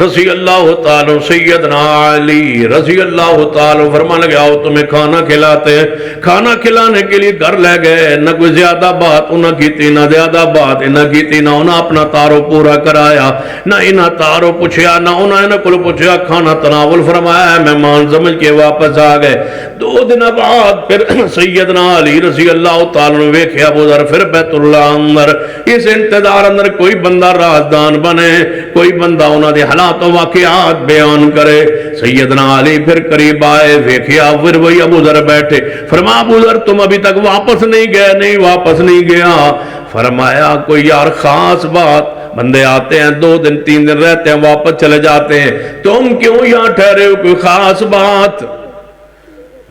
رضی اللہ تعالیٰ سیدنا علی رضی اللہ تعالیٰ فرمان لگے آؤ تمہیں کھانا کھلاتے ہیں. کھانا کھلانے کے لیے گھر لے گئے نہ کوئی زیادہ بات انہاں کی تھی نہ زیادہ بات انہاں کی تھی نہ انہاں اپنا تارو پورا کرایا نہ انہاں تارو پوچھیا نہ انہاں کو پوچھیا کھانا تناول فرمایا مہمان سمجھ کے واپس آ گئے. 2 دن بعد پھر سیدنا علی رضی اللہ تعالیٰ نے ویکھیا ابو ذر پھر بیت اللہ اندر اس انتظار اندر کوئی بندہ رازدان بنے کوئی بندہ انہاں دے حالات و واقعات بیان کرے. سیدنا علی پھر قریب آئے ویکھیا پھر وہی ابو ذر بیٹھے فرما ابو ذر تم ابھی تک واپس نہیں گئے نہیں واپس نہیں گیا. فرمایا کوئی یار خاص بات بندے آتے ہیں 2 دن 3 دن رہتے ہیں واپس چلے جاتے ہیں تم کیوں یہاں ٹھہرے ہو کوئی خاص بات.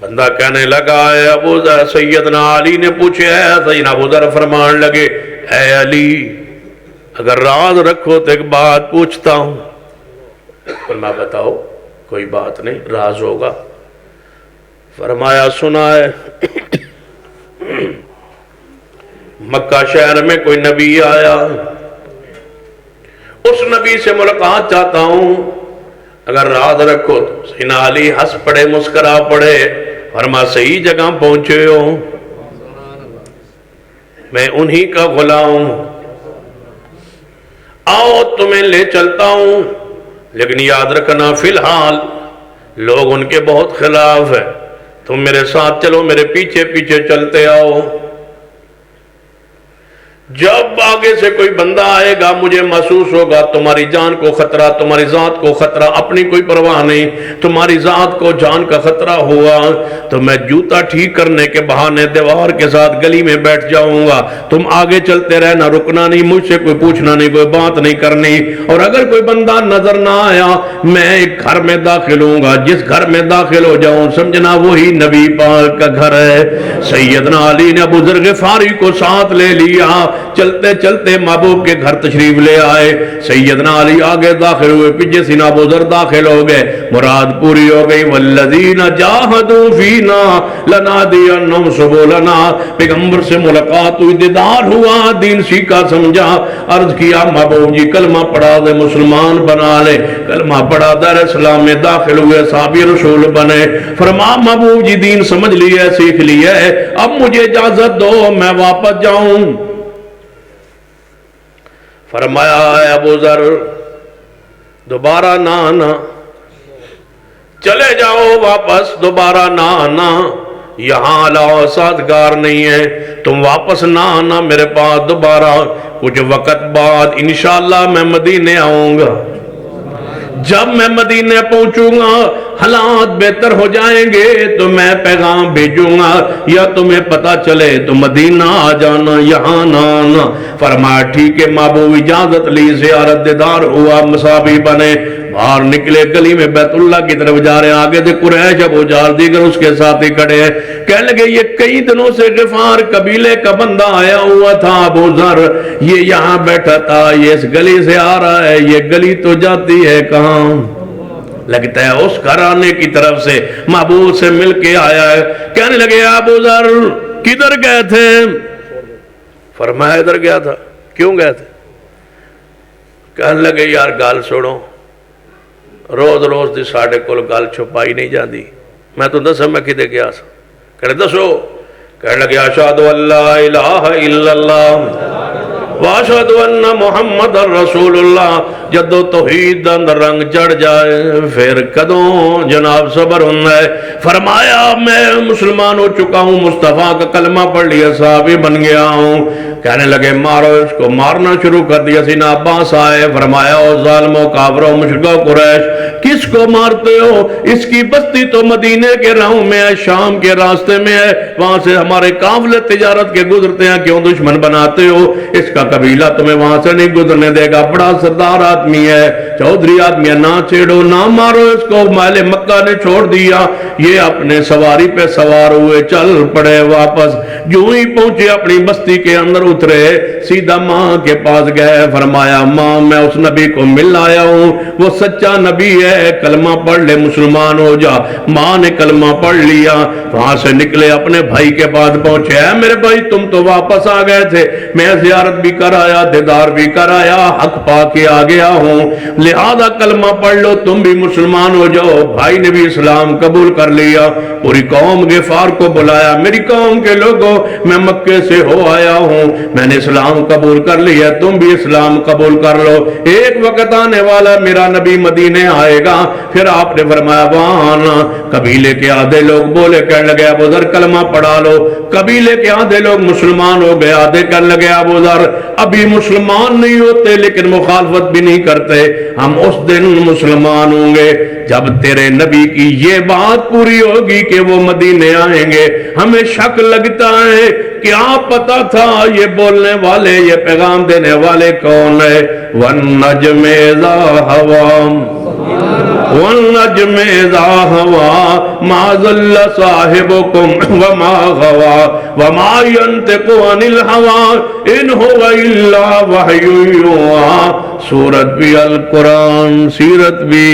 بندہ کہنے لگا ہے ابو ذر سیدنا علی نے پوچھے ہے سیدنا ابو ذر فرمان لگے اے علی اگر راز رکھو تو ایک بات پوچھتا ہوں. فرمایا بتاؤ کوئی بات نہیں راز ہوگا. فرمایا سنا ہے مکہ شہر میں کوئی نبی آیا اس نبی سے ملاقات چاہتا ہوں اگر راز رکھو تو. سیدنا علی ہنس پڑے مسکرا پڑے فرما صحیح جگہ پہنچے ہو میں انہی کا غلام آؤ تمہیں لے چلتا ہوں لیکن یاد رکھنا فی الحال لوگ ان کے بہت خلاف ہے تم میرے ساتھ چلو میرے پیچھے پیچھے چلتے آؤ. جب آگے سے کوئی بندہ آئے گا مجھے محسوس ہوگا تمہاری جان کو خطرہ تمہاری ذات کو خطرہ اپنی کوئی پرواہ نہیں تمہاری ذات کو جان کا خطرہ ہوا تو میں جوتا ٹھیک کرنے کے بہانے دیوار کے ساتھ گلی میں بیٹھ جاؤں گا. تم آگے چلتے رہنا رکنا نہیں مجھ سے کوئی پوچھنا نہیں کوئی بات نہیں کرنی. اور اگر کوئی بندہ نظر نہ آیا میں ایک گھر میں داخل ہوں گا جس گھر میں داخل ہو جاؤں سمجھنا وہی نبی پاک کا گھر ہے. سیدنا علی نے ابو ذر غفاری کو ساتھ لے لیا چلتے چلتے محبوب کے گھر تشریف لے آئے. سیدنا علی آگے داخل ہوئے پیچھے سیدنا ابو ذر داخل ہو گئے مراد پوری ہو گئی والذین جاہدوا فینا لنہدینہم سبلنا. پیغمبر سے ملاقات ہوئی دیدار ہوا دین سیکھا سمجھا عرض کیا محبوب جی کلمہ پڑھا دے مسلمان بنا لے. کلمہ پڑھا دار اسلام میں داخل ہوئے صحابی رسول بنے. فرما محبوب جی دین سمجھ لیا سیکھ لیا ہے اب مجھے اجازت دو میں واپس جاؤں. فرمایا ہے ابو ذر دوبارہ نہ آنا چلے جاؤ واپس دوبارہ نہ آنا یہاں علاوہ سازگار نہیں ہے تم واپس نہ آنا میرے پاس دوبارہ. کچھ وقت بعد انشاءاللہ میں مدینے آؤں گا. جب میں مدینے پہنچوں گا حالات بہتر ہو جائیں گے تو میں پیغام بھیجوں گا یا تمہیں پتا چلے تو مدینہ آ جانا یہاں نہ آنا. فرمایا ٹھیک ہے محبوب اجازت لی زیارت دیدار ہوا مصابی بنے باہر نکلے گلی میں بیت اللہ کی طرف جا رہے ہیں, آگے سے قریش ابو جہل دیگر اس کے ساتھ ہی کھڑے ہیں. کہنے لگے یہ کئی دنوں سے غفار قبیلے کا بندہ آیا ہوا تھا, ابو ذر یہ یہاں بیٹھا تھا, یہ اس گلی سے آ رہا ہے, یہ گلی تو جاتی ہے کہاں؟ لگتا ہے اس گھرانے کی طرف سے محبوب سے مل کے آیا ہے. کہنے لگے ابو ذر کدھر گئے تھے؟ فرمایا ادھر گیا تھا. کیوں گئے تھے؟ کہنے لگے یار گال چھوڑو, روز روز دی ساڑھے کول گال چھپائی نہیں جاندی, میں تو دسا میں کدے گیا سا. کہنے دسو. کہنے لگے اشہد ان لا الہ الا اللہ واشہد ان محمد رسول اللہ. جدو توحید اندر رنگ چڑھ جائے پھر کدوں جناب صبر ہونا ہے. فرمایا میں مسلمان ہو چکا ہوں, مصطفیٰ کا کلمہ پڑھ لیا, صحابی بن گیا ہوں. کہنے لگے مارو اس کو. مارنا شروع کر دیا. سیدنا عباس آئے, فرمایا او ظالموں کافروں مشرکوں قریش کس کو مارتے ہو؟ اس کی بستی تو مدینے کے راہوں میں ہے, شام کے راستے میں ہے, وہاں سے ہمارے قافلے تجارت کے گزرتے ہیں, کیوں دشمن بناتے ہو؟ اس کا قبیلہ تمہیں وہاں سے نہیں گزرنے دے گا, بڑا سردار آدمی ہے, چودھری آدمی ہے, نہ چھیڑو نہ مارو اس کو. مال مکہ نے چھوڑ دیا. یہ اپنے سواری پہ سوار ہوئے چل پڑے واپس. جو ہی پہنچے اپنی بستی کے اندر اترے, سیدھا ماں کے پاس گئے. فرمایا ماں میں اس نبی کو مل آیا ہوں, وہ سچا نبی ہے, کلمہ پڑھ لے مسلمان ہو جا. ماں نے کلمہ پڑھ لیا. وہاں سے نکلے اپنے بھائی کے پاس پہنچے. اے میرے بھائی تم تو واپس آ گئے تھے, میں زیارت بھی کر آیا, دیدار بھی کر آیا, حق پا کے آ گیا ہوں, لہذا کلمہ پڑھ لو تم بھی مسلمان ہو جاؤ. بھائی نے بھی اسلام قبول کر لیا. پوری قوم غفار کو بلایا, میری قوم کے لوگوں میں مکے سے ہو آیا ہوں, میں نے اسلام قبول کر لیا, تم بھی اسلام قبول کر لو. ایک وقت آنے والا میرا نبی مدینے آئے گا. پھر آپ نے فرمایا وہاں آنا. قبیلے کے آدھے لوگ بولے, کہنے لگے ابو ذر کلمہ پڑھا لو. قبیلے کے آدھے لوگ مسلمان ہو گئے, آدھے کہنے لگے ابو ذر ابھی مسلمان نہیں ہوتے لیکن مخالفت بھی نہیں کرتے, ہم اس دن مسلمان ہوں گے جب تیرے نبی کی یہ بات پوری ہوگی کہ وہ مدینے آئیں گے. ہمیں شک لگتا ہے کیا پتا تھا یہ بولنے والے, یہ پیغام دینے والے کون ہے؟ وَالنَّجْمِ إِذَا هَوَىٰ وَالنَّجْمِ إِذَا هَوَىٰ مَا ضَلَّ صَاحِبُكُمْ وَمَا غَوَىٰ وَمَا يَنطِقُ عَنِ الْهَوَىٰ إِنْ هُوَ إِلَّا وَحْيٌ يُوحَىٰ. سورت بھی القرآن, سیرت بھی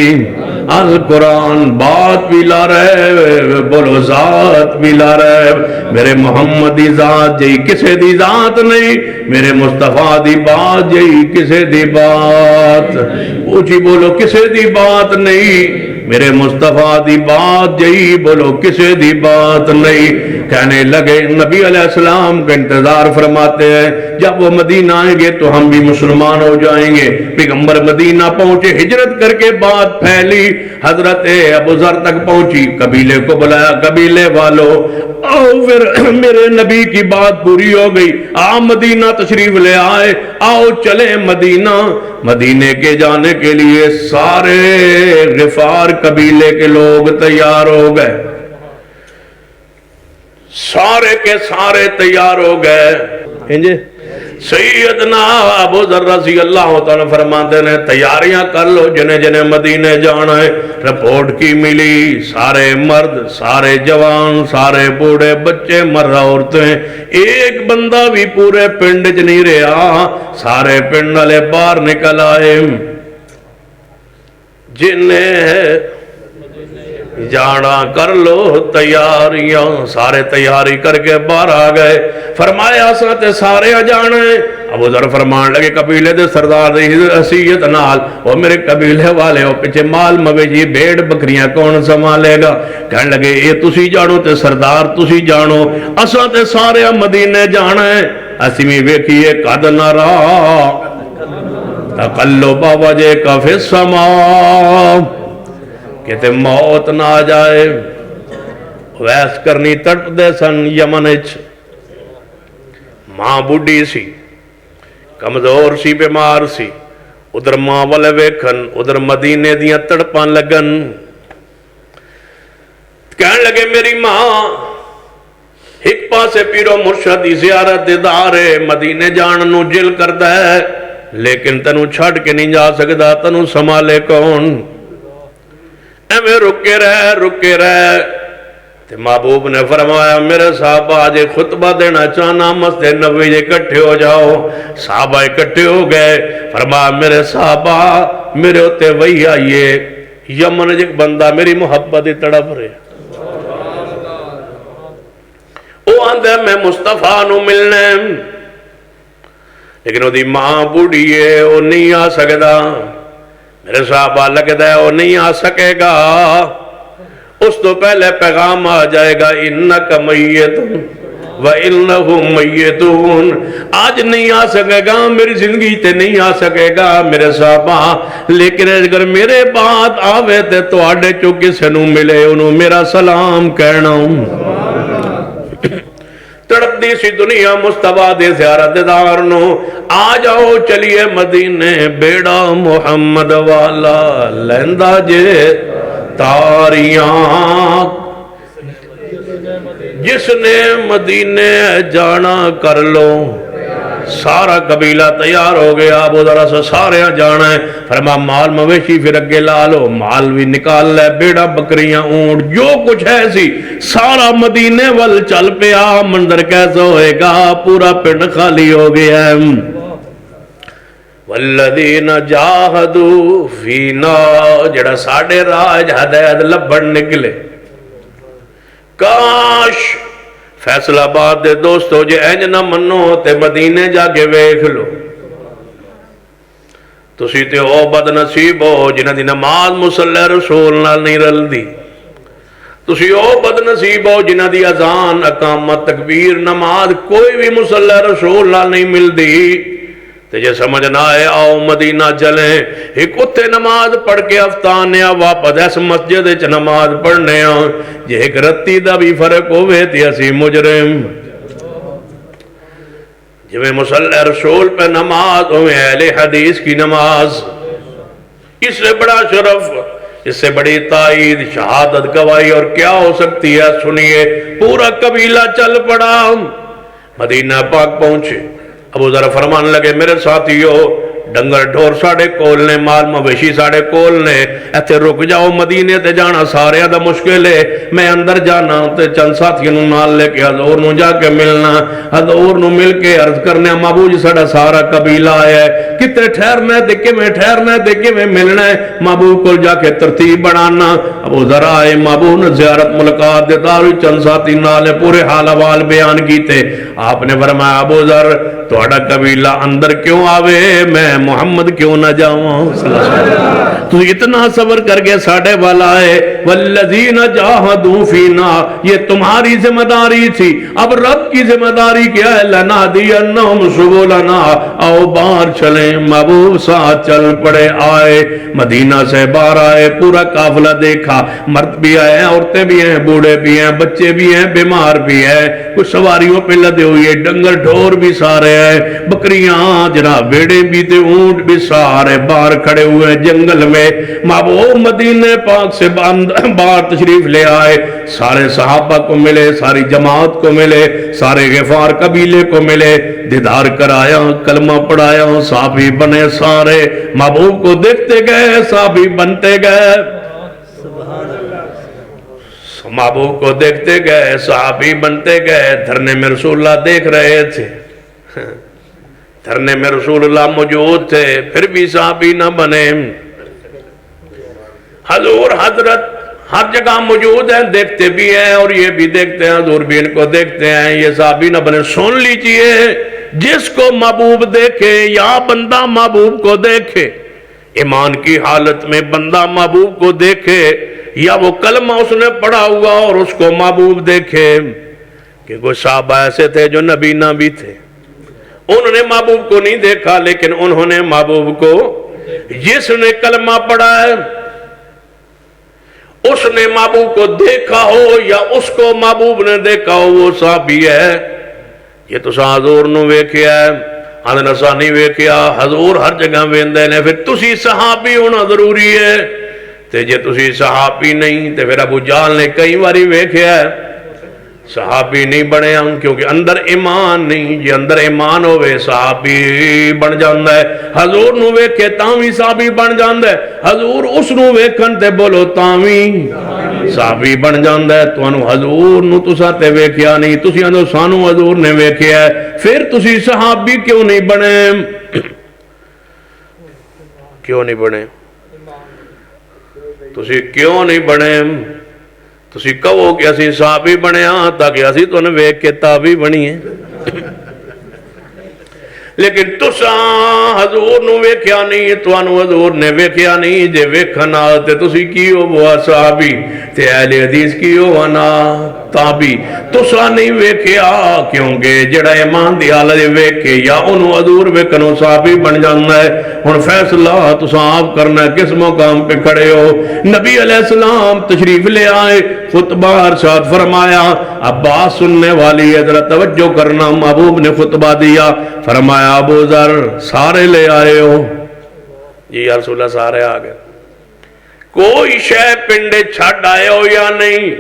القرآن, بات بھی لا رہے, بولو ذات بھی لا رہے. میرے محمد دی ذات جئی کسے دی ذات نہیں, میرے مصطفیٰ دی بات جئی کسے دی بات, اونچی بولو کسے دی بات نہیں, میرے مصطفیٰ دی بات جئی بولو کسے دی بات نہیں. کہنے لگے نبی علیہ السلام کا انتظار فرماتے ہیں, جب وہ مدینہ آئیں گے تو ہم بھی مسلمان ہو جائیں گے. پیغمبر مدینہ پہنچے, ہجرت کر کے بات پھیلی, حضرت ابو ذر تک پہنچی. قبیلے کو بلایا, قبیلے والو آؤ, پھر میرے نبی کی بات پوری ہو گئی, آ مدینہ تشریف لے آئے, آؤ چلے مدینہ. مدینے کے جانے کے لیے سارے غفار قبیلے کے لوگ تیار ہو گئے, سارے کے سارے تیار ہو گئے. سیدنا ابو ذر رضی اللہ تعالیٰ فرماتے ہیں تیاریاں کر لو, جنہیں جنہیں مدینے جانا ہے. رپورٹ کی ملی, سارے مرد, سارے جوان, سارے بوڑھے, بچے, مرد, عورتیں, ایک بندہ بھی پورے پنڈ چ نہیں رہا. سارے پنڈ والے باہر نکل آئے, جنہیں جانا کر لو تیاریاں. سارے تیاری کر کے باہر آ گئے. فرمایا ساتے سارے جانے. ابو ذر فرمان لگے قبیلے دے سردار دی حیثیت نال, او میرے قبیلے والے او پیچھے مال مویشی بھیڑ بکریاں کون سنبھالے گا؟ کہنے لگے اے تسی جانو تے سردار تسی جانو, اساں تے سارے مدینے جانا ہے. اسی بھی ویکھیے قد نرا تقلب وجهك فی السماء, کہتے موت نہ آ جائے. ویس کرنی تڑپ دے سن یمن اچ, ماں بڑھی سی, کمزور سی, بیمار سی. ادھر ماں والے ویکھن, ادھر مدینے دیاں تڑپان لگن. کہنے لگے میری ماں ایک پاسے پیرو مرشد دی زیارت دیدار ہے, مدینے جان نو جل کر دے, لیکن تینوں چھڑ کے نہیں جا سکتا، تینوں سنبھالے کون؟ ایویں رکے رہ تے محبوب نے فرمایا میرے صحابہ آج خطبہ دینا چاہنا، مسجد نبوی اکٹھے ہو جاؤ۔ صحابہ اکٹھے ہو گئے، فرمایا میرے صحابہ میرے ہوتے وہی آئیے، یمن ایک بندہ میری محبت ہی تڑپ رہے، وہ آندے میں مصطفیٰ نو ملنے، لیکن وہ دی ماں بوڑھی ہے، وہ نہیں آ سکتا۔ میرے صحابہ لگتا ہے وہ نہیں آ سکے گا، اس تو پہلے پیغام آ جائے گا انک میت وانہم میتون، آج نہیں آ سکے گا، میری زندگی تے نہیں آ سکے گا میرے صحابہ، لیکن اگر میرے بات آوے تے تواڈے چوں کسے نوں ملے انہوں میرا سلام کہنا۔ تڑپتی سی دنیا مصطفیٰ دے زیارت دار نو، آ جاؤ چلیے مدینے، بیڑا محمد والا لیندا جے تاریاں، جس نے مدینے جانا کر لو۔ سارا قبیلہ تیار ہو گیا، ابو ذر سے سارے جانا ہے، فرما مال مویشی پھر اگے لا لو، مال بھی نکال لے، بیڑا بکریاں اونٹ جو کچھ ہے سی سارا مدینے وال چل پیا۔ منظر کیسا ہوئے گا؟ پورا پنڈ خالی ہو گیا ہے۔ والذین جاہدوا فینا، جڑا ساڑے راج ہدایت لبن نکلے، کاش فیصلہ آباد دے دوستو جے اینج نہ منو تے مدینے جا کے ویکھ لو، تسی تے او بد نصیب ہو جنہ دی نماز مصلی رسول نال نہیں رل دی، تسی او بد نصیب ہو جنہ دی اذان اقامت تکبیر نماز کوئی بھی مصلی رسول نال نہیں مل دی۔ تے جے سمجھ نہ آئے آؤ مدینہ چلیں، ایک اتھے نماز پڑھ کے افتانے واپس اس مسجد وچ نماز پڑھنے جے ایک رتی دا بھی فرق ہوئے تے اسی مجرم۔ جویں مصلی رسول پہ نماز ہوئے اہل حدیث کی نماز، اس سے بڑا شرف، اس سے بڑی تائید شہادت گواہی اور کیا ہو سکتی ہے؟ سنیے، پورا قبیلہ چل پڑا، مدینہ پاک پہنچے۔ ابو ذر فرمان لگے میرے ساتھیو، ڈنگر ڈھور ساڑے کول نے، مال مویشی ساڑے کول نے، ایتھے رک جاؤ، مدینے تے جانا سارے دا مشکل ہے، میں اندر جانا تے چند ساتھیوں نو نال لے کے حضور نو جا کے ملنا، حضور نو مل کے عرض کرنے محبوب جی ساڑا سارا قبیلہ آیا ہے، کتے ٹھہرنا ہے دیکھے میں ٹھہرنا ہے دیکھے میں ملنا ہے، محبوب کو جا کے ترتیب بنانا۔ ابو ذر آئے، محبوب نے زیارت ملاقات دیتا اور چند ساتھی نالے پورے حال حوال بیان کیتے۔ آپ نے فرمایا ابو ذر تہاڈا قبیلہ اندر کیوں آوے، میں محمد کیوں نہ جاؤں صلی اللہ علیہ وسلم، تو اتنا صبر کر کے ساڑھے والا ہے۔ والذین جاہدوا فینا، یہ تمہاری ذمہ داری تھی، اب رب کی ذمہ داری کیا ہے؟ لنہدینہم سبلنا، آؤ باہر چلیں۔ محبوب ساتھ چل پڑے، آئے مدینہ سے باہر آئے، پورا قافلہ دیکھا، مرد بھی آئے ہیں، عورتیں بھی ہیں، بوڑھے بھی ہیں، بچے بھی ہیں، بیمار بھی ہیں، کچھ سواریوں پہ لدے ہوئے، ڈنگر ڈھور بھی سارے ہیں، بکریاں جناب بیڑے بھی تھے، اونٹ بھی سارے باہر کھڑے ہوئے جنگل میں۔ محبوب مدینے پاک سے باہر تشریف لے آئے، سارے صحابہ کو ملے، ساری جماعت کو ملے، سارے غفار قبیلے کو ملے، دیدار کرایا، کلمہ پڑھایا، صحابی بنے سارے، محبوب کو دیکھتے گئے، صحابی بنتے گئے، محبوب کو دیکھتے گئے، صحابی بنتے گئے۔ دھرنے میں رسول اللہ دیکھ رہے تھے، دھرنے میں رسول اللہ موجود تھے، پھر بھی صحابی نہ بنے۔ حضور حضرت ہر جگہ موجود ہیں، دیکھتے بھی ہیں اور یہ بھی دیکھتے ہیں، حضور بھی ان کو دیکھتے ہیں، یہ صحابی نہ بنے۔ سن لیجئے، جس کو محبوب دیکھے یا بندہ محبوب کو دیکھے، ایمان کی حالت میں بندہ محبوب کو دیکھے یا وہ کلمہ اس نے پڑھا ہوا اور اس کو محبوب دیکھے، کہ کوئی صحابہ ایسے تھے جو نبی نہ بھی تھے، انہوں نے محبوب کو نہیں دیکھا لیکن انہوں نے محبوب کو، جس نے کلمہ پڑھا ہے اس نے محبوب کو دیکھا ہو یا اس کو محبوب نے دیکھا ہو، وہ صحابی ہے۔ یہ تو حضور نو ویکھیا ہے، آدھے نسا نہیں ویکھیا، حضور ہر جگہ ویندے نے، پھر تسی صحابی ہونا ضروری ہے، تے جے تسی صحابی نہیں تے پھر ابو جہل نے کئی باری ویکھیا ہے، صحابی نہیں بنے ہم کیونکہ اندر ایمان نہیں، جی اندر ایمان ہوئے صحابی بن جاندہ ہے۔ حضور نو ویکھے تاوی صحابی بن جاندہ ہے، حضور اس نو ویکھن تے بولو تاوی صحابی بن جاندہ ہے۔ تو انو حضور نو تسا تے ویکھیا نہیں، تسی انو سانو حضور نے ویکھیا ہے، پھر تسی صحابی کیوں نہیں بنے؟ کیوں نہیں بنے؟ تسی کیوں نہیں بنے؟ تسی کہو کہ اسی صحابی بنے ہاں تاکہ اسی تو نے ویکھ کے تابعی بنی ہے، لیکن تسا حضور نو ویکھیا نہیں، توانو حضور نے ویکھیا نہیں، جے ویکھنا تے تسی کیو وہ صحابی تے اہل حدیث کیو وانا تابعی۔ تسا نہیں ویکھیا کیونکہ جڑا ایمان دی حالت ویکھے یا انہوں حضور ویکھنو صحابی بن جانا ہے۔ ہن فیصلہ تسا آپ کرنا ہے کس مقام پہ کھڑے ہو۔ نبی علیہ السلام تشریف لے آئے، خطبہ ارشاد فرمایا، اب بات سننے والی ہے ذرا توجہ کرنا۔ محبوب نے خطبہ دیا، فرمایا ابو ذر سارے لے آئے ہو؟ جی یا رسول اللہ سارے آگئے۔ کوئی شے پنڈے چھڑ آئے ہو یا نہیں؟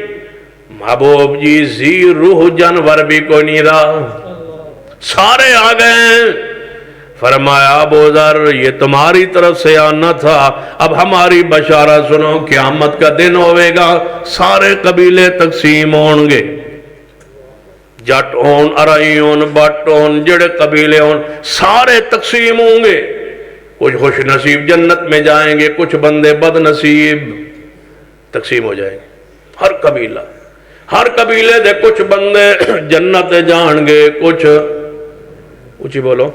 محبوب جی زی روح جانور بھی کوئی نہیں رہا، سارے آگئے۔ فرمایا ابو ذر یہ تمہاری طرف سے آنا تھا، اب ہماری بشارت سنو، قیامت کا دن ہوئے گا، سارے قبیلے تقسیم ہوں گے، جٹ ہون، ارائی ہون، بٹ ہون، جڑے قبیلے ہون، سارے تقسیم ہوں گے۔ کچھ خوش نصیب جنت میں جائیں گے، کچھ بندے بد نصیب تقسیم ہو جائیں گے۔ ہر قبیلہ، ہر قبیلے دے کچھ بندے جنت جان گے، کچھ اونچی بولو،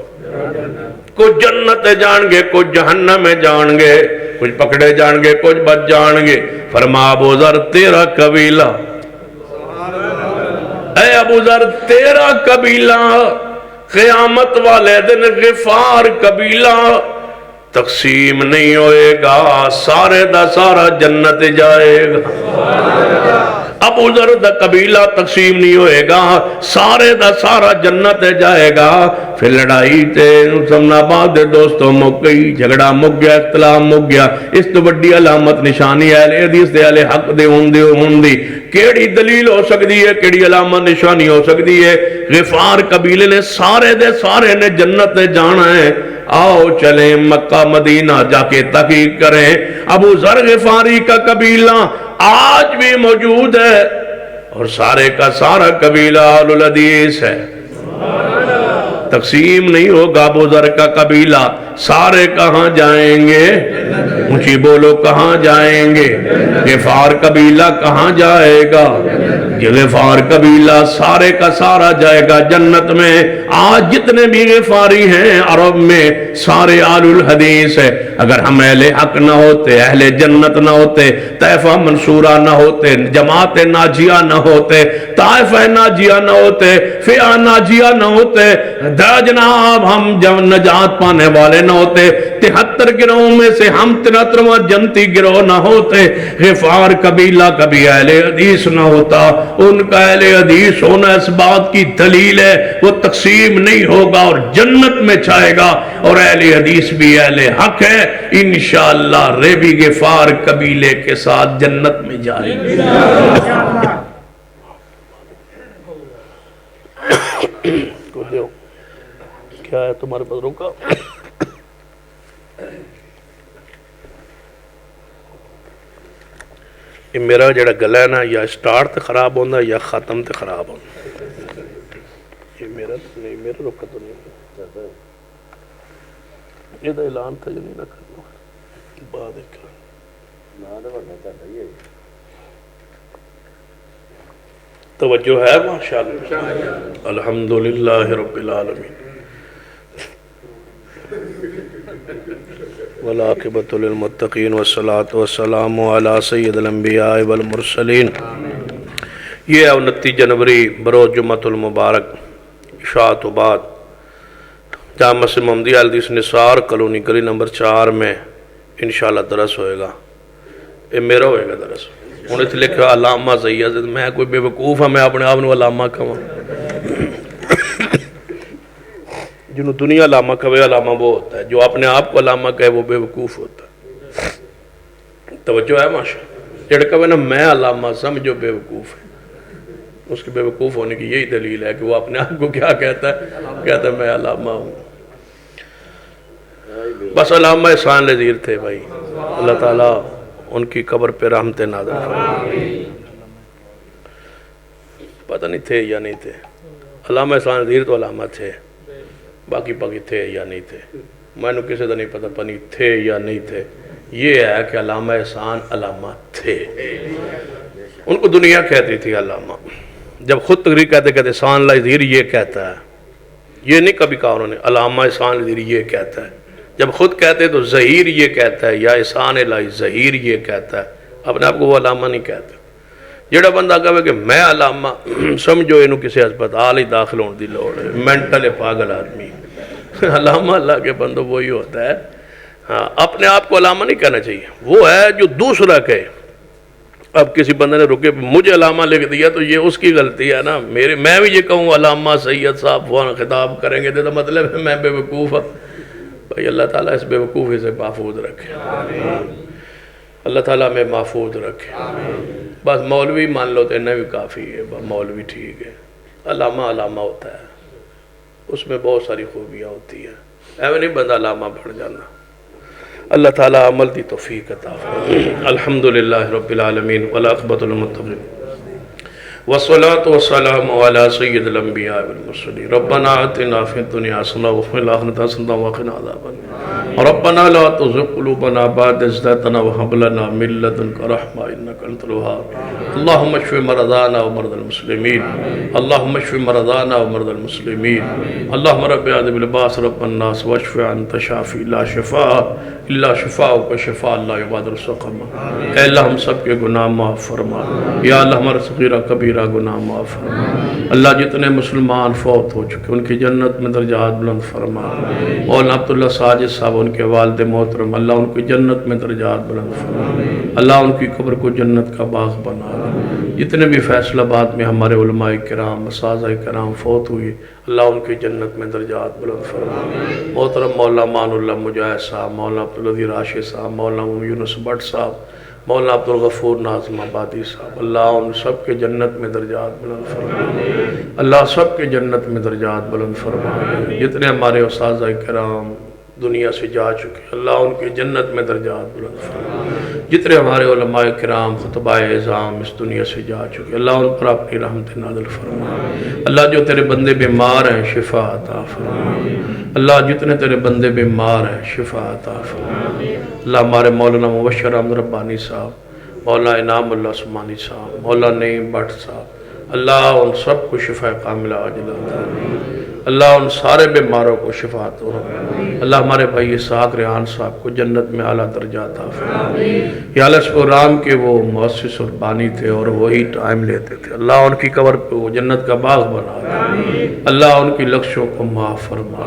کچھ جنت جان گے، کچھ جہنم میں جان گے، کچھ پکڑے جان گے، کچھ بچ جان گے۔ فرما ابو ذر تیرا قبیلہ، اے ابو ذر تیرا قبیلہ قیامت والے دن غفار قبیلہ تقسیم نہیں ہوئے گا، سارے دا سارا جنت جائے گا۔ ابو ذر دا قبیلہ تقسیم نہیں ہوئے گا، سارے دا سارا جنت جائے گا۔ پھر لڑائی تے سمنا بعد دوستوں مک گئی، جھگڑا مک گیا، اختلاف مک گیا۔ اس تو بڑی علامت نشانی اہل حدیث دے اہل حق دے ہوندی کیڑی دلیل ہو سکتی ہے، کیڑی علامت نشانی ہو سکتی ہے؟ غفار قبیلے نے سارے دے سارے نے جنت جانا ہے، آؤ چلیں مکہ مدینہ جا کے تحقیق کریں۔ ابو ذر غفاری کا قبیلہ آج بھی موجود ہے اور سارے کا سارا قبیلہ اہل الحدیث ہے، تقسیم نہیں ہوگا۔ ابو ذر کا قبیلہ سارے کہاں جائیں گے؟ اونچی بولو، کہاں جائیں گے؟ غفار قبیلہ کہاں جائے گا؟ غفار قبیلہ سارے کا سارا جائے گا جنت میں۔ آج جتنے بھی غفاری ہیں عرب میں سارے اہل الحدیث ہے۔ اگر ہم اہل حق نہ ہوتے، اہل جنت نہ ہوتے، طائفہ منصورہ نہ ہوتے، جماعت ناجیہ نہ ہوتے، طائفہ ناجیہ نہ ہوتے، فئہ ناجیہ نہ ہوتے، جناب ہم جب نجات پانے والے نہ ہوتے، 73 گروہوں میں سے ہم 73واں جنتی گروہ نہ ہوتے، غفار قبیلہ کبھی اہل حدیث نہ ہوتا۔ ان کا اہل حدیث ہونا اس بات کی دلیل ہے وہ تقسیم نہیں ہوگا اور جنت میں چھائے گا، اور اہل حدیث بھی اہل حق ہے، انشاءاللہ ریبی غفار قبیلے کے ساتھ جنت میں جائے گا۔ کیا ہے تمہارے پاس؟ روکا یہ میرا جڑا گلا ہے نا، یا سٹارٹ تے خراب ہوندہ یا ختم تے خراب ہوندہ۔ یہ میرا نہیں، میرا روکا تو نہیں، یہ دا اعلان تھا جو نہیں نہ کرنا بعد ایک توجہ ہے ماشاءاللہ۔ الحمدللہ رب العالمین والعاقبۃ للمتقین والصلاة والسلام علی سید الانبیاء والمرسلین۔ یہ 29 جنوری بروز جمعۃ المبارک عشاء تو بعد جامع مسجد محمدیہ الحدیث نثار کالونی گلی نمبر 4 میں انشاءاللہ درس ہوئے گا۔ یہ میرا ہوئے گا درس۔ انہیں تھے لکھا علامہ زیاد، میں کوئی بے وقوف ہوں، میں اپنے آپ نے علامہ کہوں، جنہوں دنیا علامہ کہے علامہ وہ ہوتا ہے، جو اپنے آپ کو علامہ کہے وہ بے وقوف ہوتا ہے۔ توجہ ہے ماشاء جڑ کہے نا میں علامہ سمجھو بے وقوف ہے۔ اس کے بے وقوف ہونے کی یہی دلیل ہے کہ وہ اپنے آپ کو کیا کہتا ہے میں علامہ ہوں. بس علامہ احسان نذیر تھے بھائی. اللہ تعالیٰ ان کی قبر پہ رحمت نازل فرمائے. پتہ نہیں تھے یا نہیں تھے. علامہ احسان نذیر تو علامہ تھے, باقی تھے یا نہیں تھے میں نے کسی کا نہیں پتہ پنی تھے یا نہیں تھے. یہ ہے کہ علامہ احسان علامہ تھے. ان کو دنیا کہتی تھی علامہ. جب خود تقریر کہتے احسان اللہ نذیر یہ کہتا ہے, یہ نہیں کبھی کہا انہوں نے علامہ احسان نذیر یہ کہتا ہے. جب خود کہتے تو ظہیر یہ کہتا ہے یا احسان الہی ظہیر یہ کہتا ہے. اپنے آپ کو وہ علامہ نہیں کہتے. جڑا بندہ کہے کہ میں علامہ, سمجھو انہوں کسی ہسپتال ہی داخل ہونے دی لوڑ ہے, مینٹل پاگل آدمی. علامہ اللہ کے بندوں وہی ہوتا ہے. ہاں, اپنے آپ کو علامہ نہیں کہنا چاہیے. وہ ہے جو دوسرا کہے. اب کسی بندے نے رکے مجھے علامہ لکھ دیا تو یہ اس کی غلطی ہے نا. میں بھی یہ کہوں علامہ سید صاحب فوراً خطاب کریں گے تو مطلب ہے میں بے وقوف ہوں. بھائی اللہ تعالیٰ اس بے وقوفی سے محفوظ رکھے. اللہ تعالیٰ میں محفوظ رکھے. بس مولوی مان لو تو انہیں بھی کافی ہے. مولوی ٹھیک ہے, علامہ علامہ ہوتا ہے, اس میں بہت ساری خوبیاں ہوتی ہیں. ایویں نہیں بندہ علامہ بڑھ جانا. اللہ تعالیٰ عمل دی توفیق عطا فرمائے. الحمدللہ رب العالمین والعاقبۃ للمتقین والصلاة والسلام على سید الانبیاء والمرسلین. ربنا آتنا فی الدنیا حسنہ وفی الآخرۃ حسنہ وقنا عذاب النار. ربنا لا تزغ قلوبنا بعد إذ هديتنا وهب لنا من لدنك رحمة إنك أنت الوهاب. اللهم اشف مرضانا ومرضى المسلمين. اللهم اشف مرضانا ومرضى المسلمين. اللهم رب هذا بالباس رب الناس واشف أنت شافي لا شفاء إلا شفاءك شفاء لا يغادر سقما. اے اللہ ہم سب کے گناہ معاف فرما. یا اللہ ہمارا صغیرہ کبیرہ گناہ معاف فرما. اللہ جتنے مسلمان فوت ہو چکے ان کی جنت میں درجات بلند فرما. مولانا عبداللہ ساجد صاحب ان کے والد محترم, اللہ ان کی جنت میں درجات بلند فرما. اللہ ان کی قبر کو جنت کا باغ بنا. جتنے بھی فیصل آباد میں ہمارے علماء کرام اساتذہ کرام فوت ہوئی, اللہ ان کی جنت میں درجات بلند فرما. محترم مولانا مان اللہ مجاہد صاحب, مولانا عبدالعزیز راشد صاحب, مولانا یونس بٹ صاحب, مولانا عبدالغفور ناظم آبادی صاحب, اللہ ان سب کے جنت میں درجات بلند فرما. اللہ سب کے جنت میں درجات بلند فرما. جتنے ہمارے اساتذہ کرام دنیا سے جا چکے, اللہ ان کی جنت میں درجات بلند فرما. جتنے ہمارے علماء کرام خطباء اعظام اس دنیا سے جا چکے, اللہ ان پر اپنی رحمت نازل فرما. اللہ جو تیرے بندے بیمار ہیں شفا عطا فرما. اللہ جتنے تیرے بندے بیمار ہیں شفا عطا فرما. اللہ ہمارے مولانا مبشر احمد ربانی صاحب, مولانا انعام اللہ عثمانی صاحب, مولانا نعیم بٹ صاحب, اللہ ان سب کو شفا کاملہ عاجلہ عطا فرما. اللہ ان سارے بیماروں کو شفا عطا فرما. اللہ ہمارے بھائی اسحاق ریحان صاحب کو جنت میں اعلیٰ درجہ عطا فرما. یا اللہ اس پروگرام کے وہ مؤسس اور بانی تھے اور وہی ٹائم لیتے تھے, اللہ ان کی قبر پہ وہ جنت کا باغ بنا دے. اللہ ان کی لقشوں کو معاف فرما.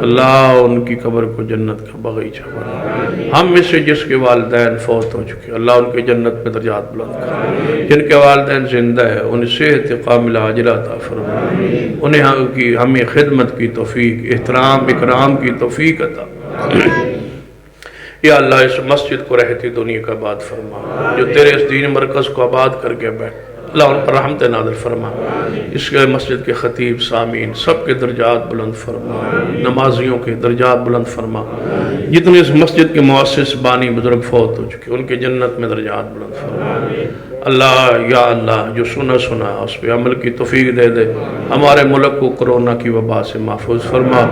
اللہ ان کی قبر کو جنت کا باغیچہ بنا. ہم میں سے جس کے والدین فوت ہو چکے, اللہ ان کی جنت میں درجات بلند کر. جن کے والدین زندہ ہے انہیں صحت کاملہ عاجلہ عطا فرما. انہیں ہمیں خدمت کی توفیق, احترام اکرام کی توفیق عطا. یا اللہ اس مسجد کو رہتی دنیا کا آباد فرما. جو تیرے اس دین مرکز کو آباد کر کے بیٹھ, اللہ ان پر رحمت نازل فرما. اس کے مسجد کے خطیب سامعین سب کے درجات بلند فرما. نمازیوں کے درجات بلند فرما. جتنے اس مسجد کے مؤسس بانی بزرگ فوت ہو چکے ان کے جنت میں درجات بلند فرما. اللہ یا اللہ جو سنا اس پہ عمل کی توفیق دے دے. ہمارے ملک کو کرونا کی وبا سے محفوظ فرما.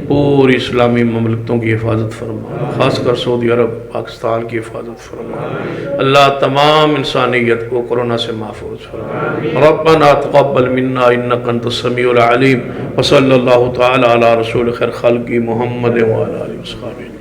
پوری اسلامی مملکتوں کی حفاظت فرما, خاص کر سعودی عرب پاکستان کی حفاظت فرما. اللہ تمام انسانیت کو کرونا سے محفوظ فرما. ربنا تقبل منا انک انت السمیع العلیم. وصلی اللہ تعالی علی رسول خیر خلق محمد وعلی آلہ وصحبہ.